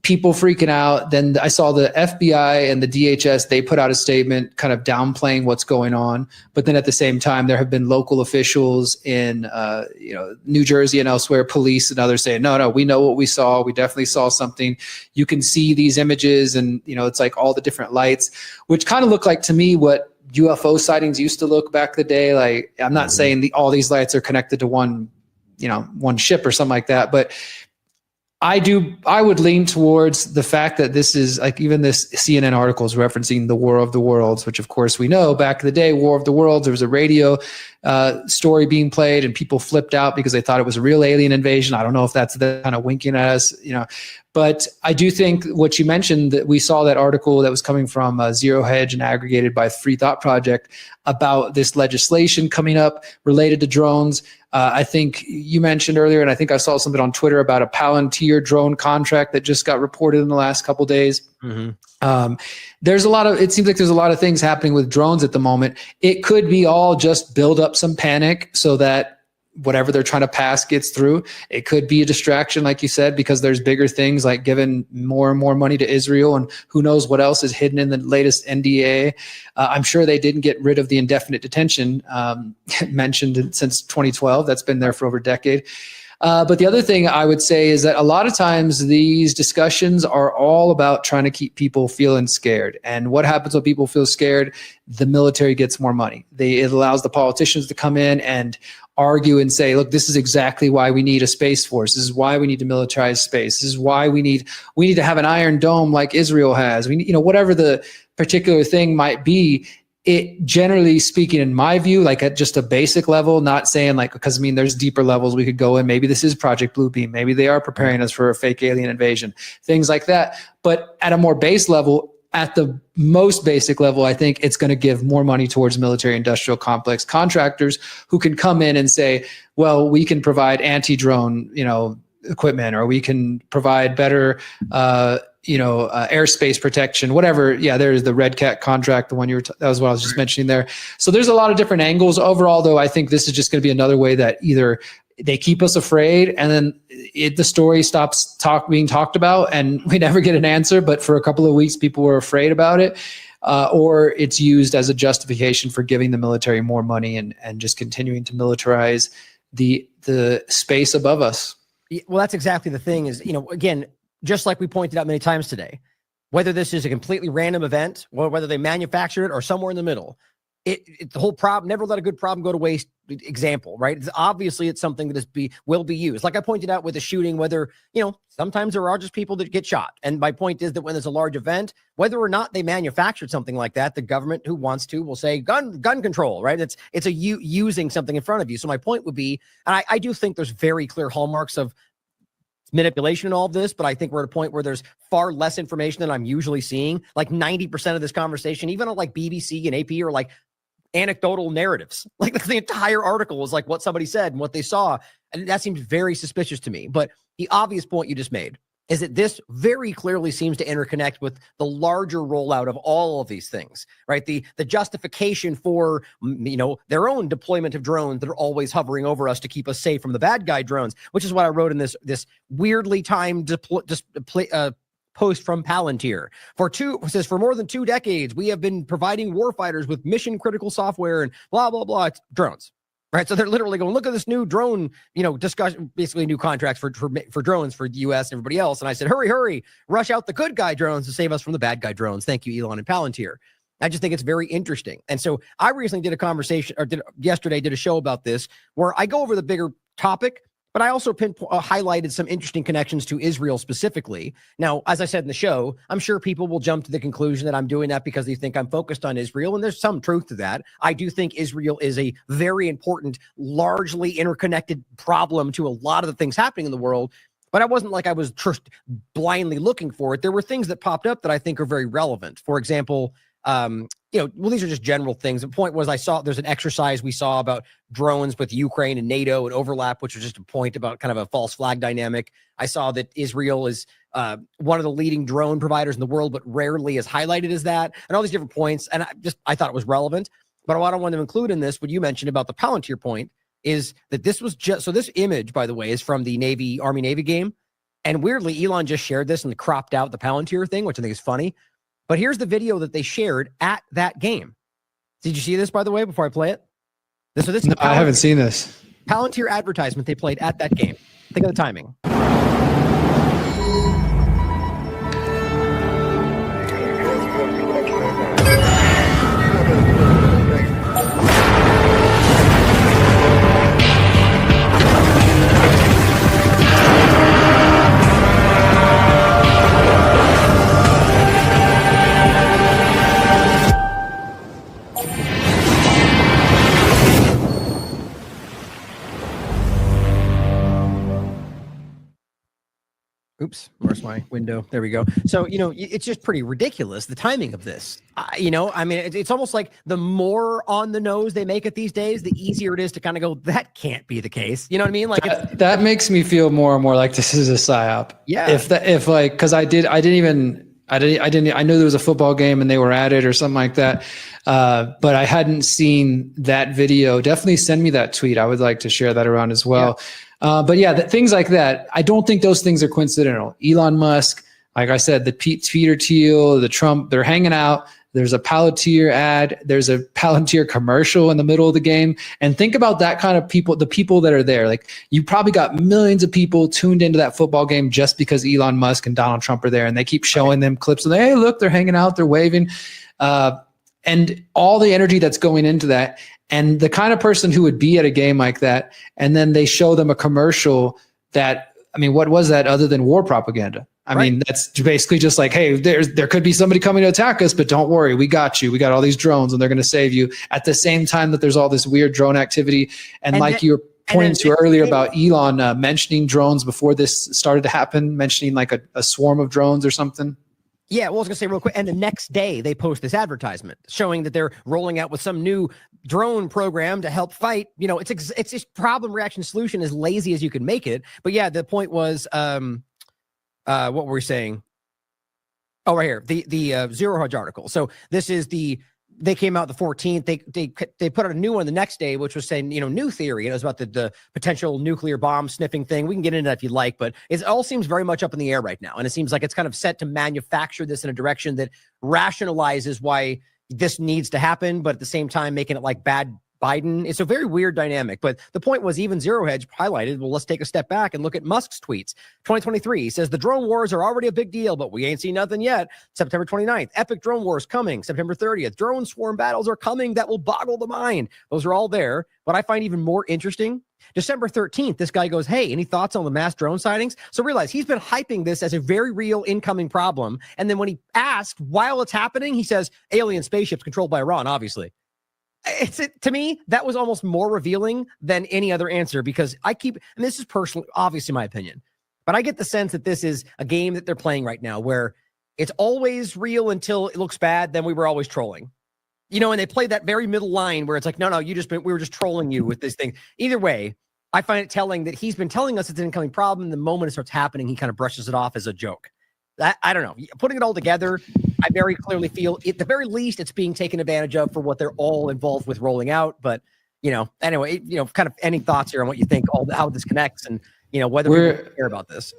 people freaking out. Then I saw the FBI and the DHS, they put out a statement kind of downplaying what's going on. But then at the same time, there have been local officials in New Jersey and elsewhere, police and others saying, no, we know what we saw. We definitely saw something. You can see these images, and it's like all the different lights, which kind of look like to me what UFO sightings used to look back the day. Like, I'm not saying all these lights are connected to one ship or something like that, but I would lean towards the fact that this is, like, even this CNN article is referencing the War of the Worlds, which of course we know back in the day, War of the Worlds, there was a radio story being played and people flipped out because they thought it was a real alien invasion. I don't know if that's the kind of winking at us, but I do think what you mentioned, that we saw that article that was coming from Zero Hedge and aggregated by Free Thought Project about this legislation coming up related to drones. I think you mentioned earlier, and I think I saw something on Twitter about a Palantir drone contract that just got reported in the last couple of days. Mm-hmm. It seems like there's a lot of things happening with drones at the moment. It could be all just build up some panic so that whatever they're trying to pass gets through. It could be a distraction, like you said, because there's bigger things like giving more and more money to Israel, and who knows what else is hidden in the latest NDA. I'm sure they didn't get rid of the indefinite detention mentioned since 2012. That's been there for over a decade. But the other thing I would say is that a lot of times these discussions are all about trying to keep people feeling scared. And what happens when people feel scared? The military gets more money. It allows the politicians to come in and argue and say, look, this is exactly why we need a space force. This is why we need to militarize space. This is why we need to have an iron dome like Israel has. Whatever the particular thing might be. It, generally speaking, in my view, like at just a basic level, not saying like, because there's deeper levels we could go in. Maybe this is Project Bluebeam. Maybe they are preparing us for a fake alien invasion, things like that. But at a more base level, at the most basic level, I think it's going to give more money towards military industrial complex contractors who can come in and say, well, we can provide anti-drone, equipment, or we can provide better, airspace protection, whatever. Yeah, there's the Red Cat contract, the one that was what I was just mentioning there. So there's a lot of different angles. Overall, though, I think this is just going to be another way that either they keep us afraid, and then the story stops being talked about, and we never get an answer. But for a couple of weeks, people were afraid about it, or it's used as a justification for giving the military more money and just continuing to militarize the space above us. Well, that's exactly the thing. Is again, just like we pointed out many times today, whether this is a completely random event, or whether they manufactured it, or somewhere in the middle. The whole problem, never let a good problem go to waste example, right? It's something that will be used. Like I pointed out with the shooting, whether, sometimes there are just people that get shot. And my point is that when there's a large event, whether or not they manufactured something like that, the government who wants to will say gun control, right? It's using something in front of you. So my point would be, and I do think there's very clear hallmarks of manipulation in all of this, but I think we're at a point where there's far less information than I'm usually seeing. Like 90% of this conversation, even on like BBC and AP, are like anecdotal narratives. Like the entire article is like what somebody said and what they saw. And that seems very suspicious to me. But the obvious point you just made is that this very clearly seems to interconnect with the larger rollout of all of these things, right? The justification for, their own deployment of drones that are always hovering over us to keep us safe from the bad guy drones, which is what I wrote in this weirdly timed post from Palantir. It says, for more than 2 decades, we have been providing warfighters with mission critical software and blah, blah, blah. It's drones, right? So they're literally going, look at this new drone, discussion, basically new contracts for drones for the US and everybody else. And I said, hurry, rush out the good guy drones to save us from the bad guy drones. Thank you, Elon and Palantir. I just think it's very interesting. And so I recently did a conversation, yesterday did a show about this, where I go over the bigger topic, but I also highlighted some interesting connections to Israel specifically. Now, as I said in the show, I'm sure people will jump to the conclusion that I'm doing that because they think I'm focused on Israel, and there's some truth to that. I do think Israel is a very important, largely interconnected problem to a lot of the things happening in the world, but I wasn't like I was just blindly looking for it. There were things that popped up that I think are very relevant. For example, these are just general things. The point was there's an exercise we saw about drones with Ukraine and NATO and overlap, which was just a point about kind of a false flag dynamic. I saw that Israel is one of the leading drone providers in the world, but rarely is highlighted as that, and all these different points. And I thought it was relevant. But what I want to include in this, what you mentioned about the Palantir point, is that this was so this image, by the way, is from the Army-Navy game. And weirdly, Elon just shared this and cropped out the Palantir thing, which I think is funny. But here's the video that they shared at that game. Did you see this, by the way, before I play it? No, I haven't seen this. Palantir advertisement they played at that game. Think of the timing. Oops, where's my window? There we go. So, it's just pretty ridiculous, the timing of this. It's almost like the more on the nose they make it these days, the easier it is to kind of go, that can't be the case. You know what I mean? Like that makes me feel more and more like this is a psyop. Yeah. Because I knew there was a football game and they were at it or something like that. But I hadn't seen that video. Definitely send me that tweet. I would like to share that around as well. Yeah. But yeah, things like that, I don't think those things are coincidental. Elon Musk, like I said, the Peter Thiel, the Trump, they're hanging out. There's a Palantir ad. There's a Palantir commercial in the middle of the game. And think about that kind of people, the people that are there. Like you probably got millions of people tuned into that football game just because Elon Musk and Donald Trump are there. And they keep showing them clips of, hey, look, they're hanging out, they're waving. And all the energy that's going into that. And the kind of person who would be at a game like that, and then they show them a commercial that, what was that other than war propaganda? That's basically just like, hey, there could be somebody coming to attack us, but don't worry, we got you. We got all these drones and they're going to save you. At the same time that there's all this weird drone activity. And like you were pointing to earlier about Elon mentioning drones before this started to happen, mentioning like a swarm of drones or something. Yeah, well, I was gonna say real quick, and the next day they post this advertisement showing that they're rolling out with some new drone program to help fight. It's just problem reaction solution as lazy as you can make it. But yeah, the point was, what were we saying? Oh, right here, the Zero Hedge article. So this is they came out the 14th. They put out a new one the next day, which was saying, new theory. It was about the potential nuclear bomb sniffing thing. We can get into that if you'd like, but it all seems very much up in the air right now. And it seems like it's kind of set to manufacture this in a direction that rationalizes why this needs to happen, but at the same time, making it like bad Biden. It's a very weird dynamic, but the point was even Zero Hedge highlighted, well, let's take a step back and look at Musk's tweets. 2023, he says the drone wars are already a big deal, but we ain't seen nothing yet. September 29th, epic drone wars coming. September 30th, drone swarm battles are coming that will boggle the mind. Those are all there. What I find even more interesting, December 13th, this guy goes, hey, any thoughts on the mass drone sightings? So realize he's been hyping this as a very real incoming problem. And then when he asked while it's happening, he says alien spaceships controlled by Iran, obviously. To me, that was almost more revealing than any other answer, because and this is personally, obviously my opinion, but I get the sense that this is a game that they're playing right now where it's always real until it looks bad. Then we were always trolling, and they play that very middle line where it's like, no, we were just trolling you with this thing. Either way, I find it telling that he's been telling us it's an incoming problem. The moment it starts happening, he kind of brushes it off as a joke. I don't know. Putting it all together, I very clearly feel at the very least it's being taken advantage of for what they're all involved with rolling out. But anyway, kind of any thoughts here on what you think, how this connects, and whether we care about this.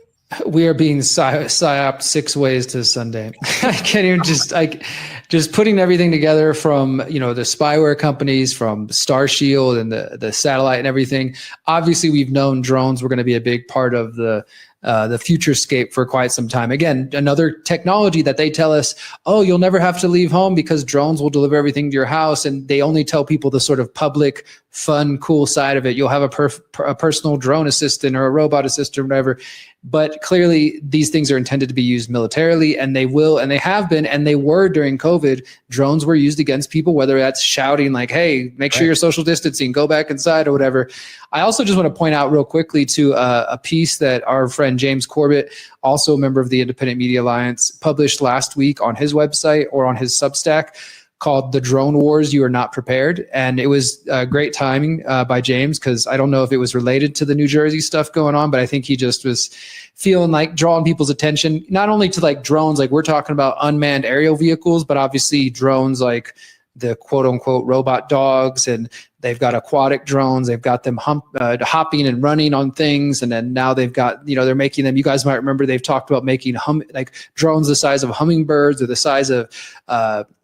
We are being psyoped 6 ways to Sunday. I can't even just putting everything together from, the spyware companies, from Starshield and the satellite and everything. Obviously, we've known drones were going to be a big part of the futurescape for quite some time. Again, another technology that they tell us, oh, you'll never have to leave home because drones will deliver everything to your house. And they only tell people the sort of public, fun, cool side of it. You'll have a personal drone assistant or a robot assistant or whatever. But clearly, these things are intended to be used militarily, and they will, and they have been, and they were during COVID. Drones were used against people, whether that's shouting like, hey, make sure you're social distancing, go back inside or whatever. I also just want to point out real quickly to a piece that our friend James Corbett, also a member of the Independent Media Alliance, published last week on his website or on his Substack, called The Drone Wars, You Are Not Prepared. And it was great timing by James, because I don't know if it was related to the New Jersey stuff going on, but I think he just was feeling like drawing people's attention, not only to like drones, like we're talking about unmanned aerial vehicles, but obviously drones like the quote unquote robot dogs, and they've got aquatic drones. They've got them hopping and running on things. And then now they've got, they're making them, you guys might remember, they've talked about making like drones the size of hummingbirds or the size of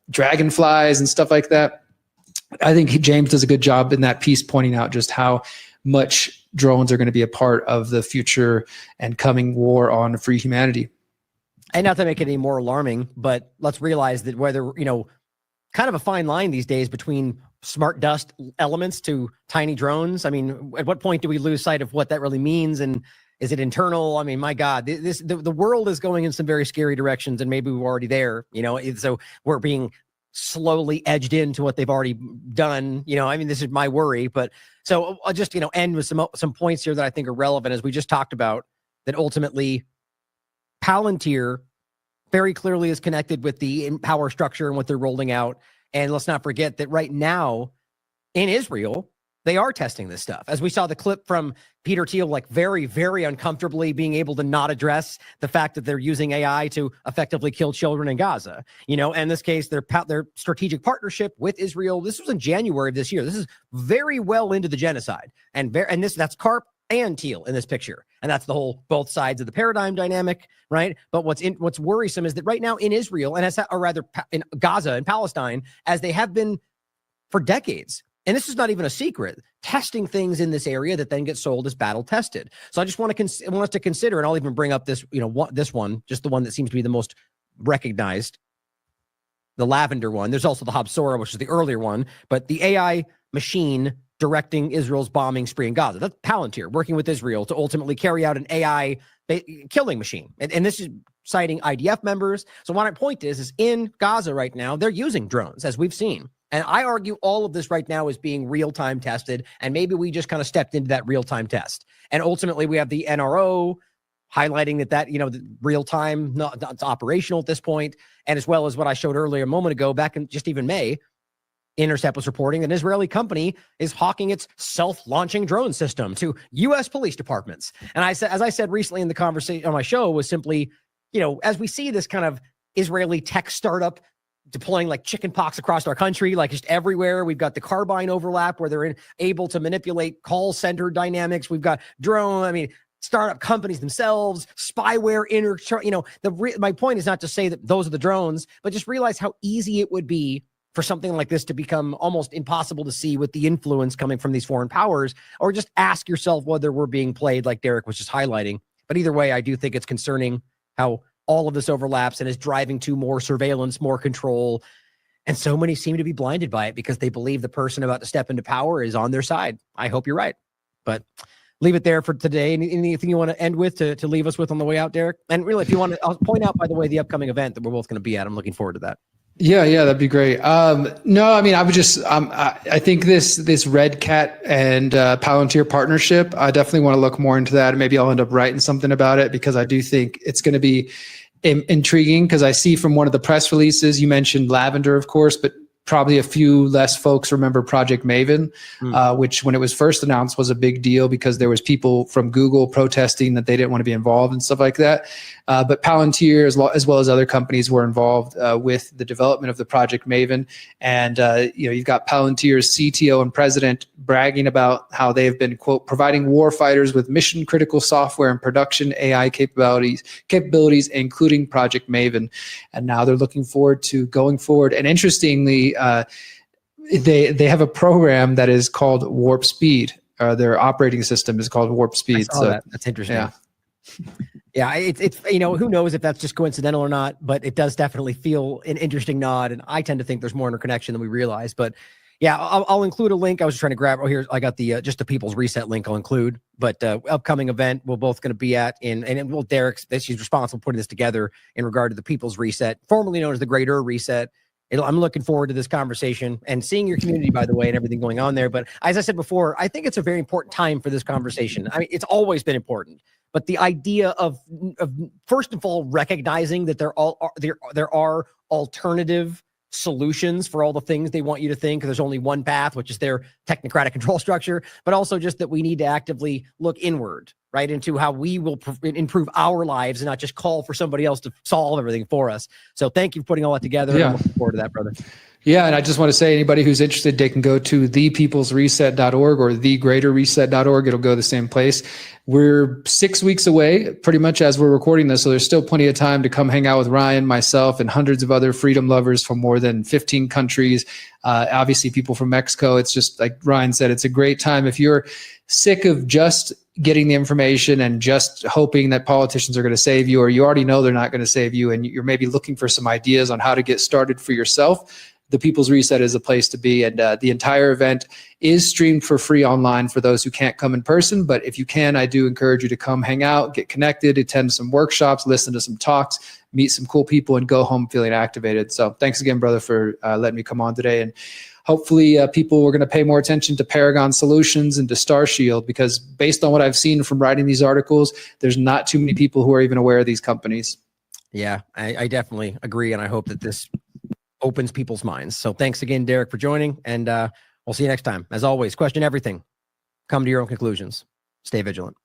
dragonflies and stuff like that. I think James does a good job in that piece pointing out just how much drones are going to be a part of the future and coming war on free humanity. And not to make it any more alarming, but let's realize that whether, kind of a fine line these days between smart dust elements to tiny drones. I mean, at what point do we lose sight of what that really means? And is it internal? I mean, my God, the world is going in some very scary directions, and maybe we're already there, so we're being slowly edged into what they've already done. I mean, this is my worry, but so I'll just, end with some points here that I think are relevant, as we just talked about, that ultimately Palantir very clearly is connected with the power structure and what they're rolling out. And let's not forget that right now in Israel, they are testing this stuff. As we saw the clip from Peter Thiel, like very, very uncomfortably being able to not address the fact that they're using AI to effectively kill children in Gaza. In this case, their strategic partnership with Israel. This was in January of this year. This is very well into the genocide, and that's Karp and Thiel in this picture. And that's the whole both sides of the paradigm dynamic, right? But what's worrisome is that right now in Israel, or rather in Gaza and Palestine, as they have been for decades, and this is not even a secret, testing things in this area that then get sold as battle tested. So I just want us to consider, and I'll even bring up this, this one, just the one that seems to be the most recognized, the lavender one. There's also the Habsora, which is the earlier one, but the AI machine directing Israel's bombing spree in Gaza. That's Palantir working with Israel to ultimately carry out an AI killing machine. And this is citing IDF members. So my point is in Gaza right now, they're using drones, as we've seen. And I argue all of this right now is being real-time tested, and maybe we just kind of stepped into that real-time test. And ultimately, we have the NRO highlighting that the real time, not it's operational at this point, and as well as what I showed earlier a moment ago, back in just even May, Intercept was reporting that an Israeli company is hawking its self-launching drone system to U.S. police departments. And I said, as I said recently in the conversation on my show, was simply, as we see this kind of Israeli tech startup deploying like chicken pox across our country, like just everywhere. We've got the Carbine overlap where they're able to manipulate call center dynamics. We've got startup companies themselves, spyware, my point is not to say that those are the drones, but just realize how easy it would be for something like this to become almost impossible to see with the influence coming from these foreign powers, or just ask yourself whether we're being played like Derrick was just highlighting. But either way, I do think it's concerning how all of this overlaps and is driving to more surveillance, more control. And so many seem to be blinded by it because they believe the person about to step into power is on their side. I hope you're right. But leave it there for today. Anything you want to end with to leave us with on the way out, Derrick? And really, if you want to, I'll point out, by the way, the upcoming event that we're both going to be at. I'm looking forward to that. Yeah, that'd be great. No, I mean, I would just, I think this Red Cat and Palantir partnership, I definitely want to look more into that. And maybe I'll end up writing something about it because I do think it's going to be intriguing, because I see from one of the press releases, you mentioned Lavender, of course, but probably a few less folks remember Project Maven, which when it was first announced was a big deal because there was people from Google protesting that they didn't want to be involved and stuff like that. But Palantir, as well as other companies, were involved with the development of the Project Maven. And you've got Palantir's CTO and president bragging about how they have been, quote, providing warfighters with mission critical software and production AI capabilities, including Project Maven. And now they're looking forward to going forward. And interestingly, they have a program that is called Warp Speed. Their operating system is called Warp Speed. I saw that. That's interesting. Yeah. Yeah, it's who knows if that's just coincidental or not, but it does definitely feel an interesting nod. And I tend to think there's more interconnection than we realize. But yeah, I'll include a link. I was just trying to grab. Oh, here I got the just the People's Reset link. I'll include, but upcoming event we're both going to be at Derrick's. She's responsible for putting this together in regard to the People's Reset, formerly known as the Greater Reset. I'm looking forward to this conversation and seeing your community, by the way, and everything going on there. But as I said before, I think it's a very important time for this conversation. I mean, it's always been important. But the idea of first of all recognizing that there are alternative solutions for all the things they want you to think. There's only one path, which is their technocratic control structure, but also just that we need to actively look inward, right, into how we will improve our lives and not just call for somebody else to solve everything for us. So thank you for putting all that together. Yeah. I'm looking forward to that, brother. Yeah, and I just want to say, anybody who's interested, they can go to thepeoplesreset.org or thegreaterreset.org. It'll go the same place. We're 6 weeks away, pretty much as we're recording this, so there's still plenty of time to come hang out with Ryan, myself, and hundreds of other freedom lovers from more than 15 countries. Obviously, people from Mexico. It's just like Ryan said, it's a great time. If you're sick of just getting the information and just hoping that politicians are going to save you, or you already know they're not going to save you, and you're maybe looking for some ideas on how to get started for yourself, the People's Reset is a place to be. And the entire event is streamed for free online for those who can't come in person. But if you can, I do encourage you to come hang out, get connected, attend some workshops, listen to some talks, meet some cool people, and go home feeling activated. So thanks again, brother, for letting me come on today. And hopefully people are going to pay more attention to Paragon Solutions and to Starshield, because based on what I've seen from writing these articles, there's not too many people who are even aware of these companies. Yeah, I definitely agree. And I hope that this opens people's minds. So thanks again, Derrick, for joining. And we'll see you next time. As always, question everything. Come to your own conclusions. Stay vigilant.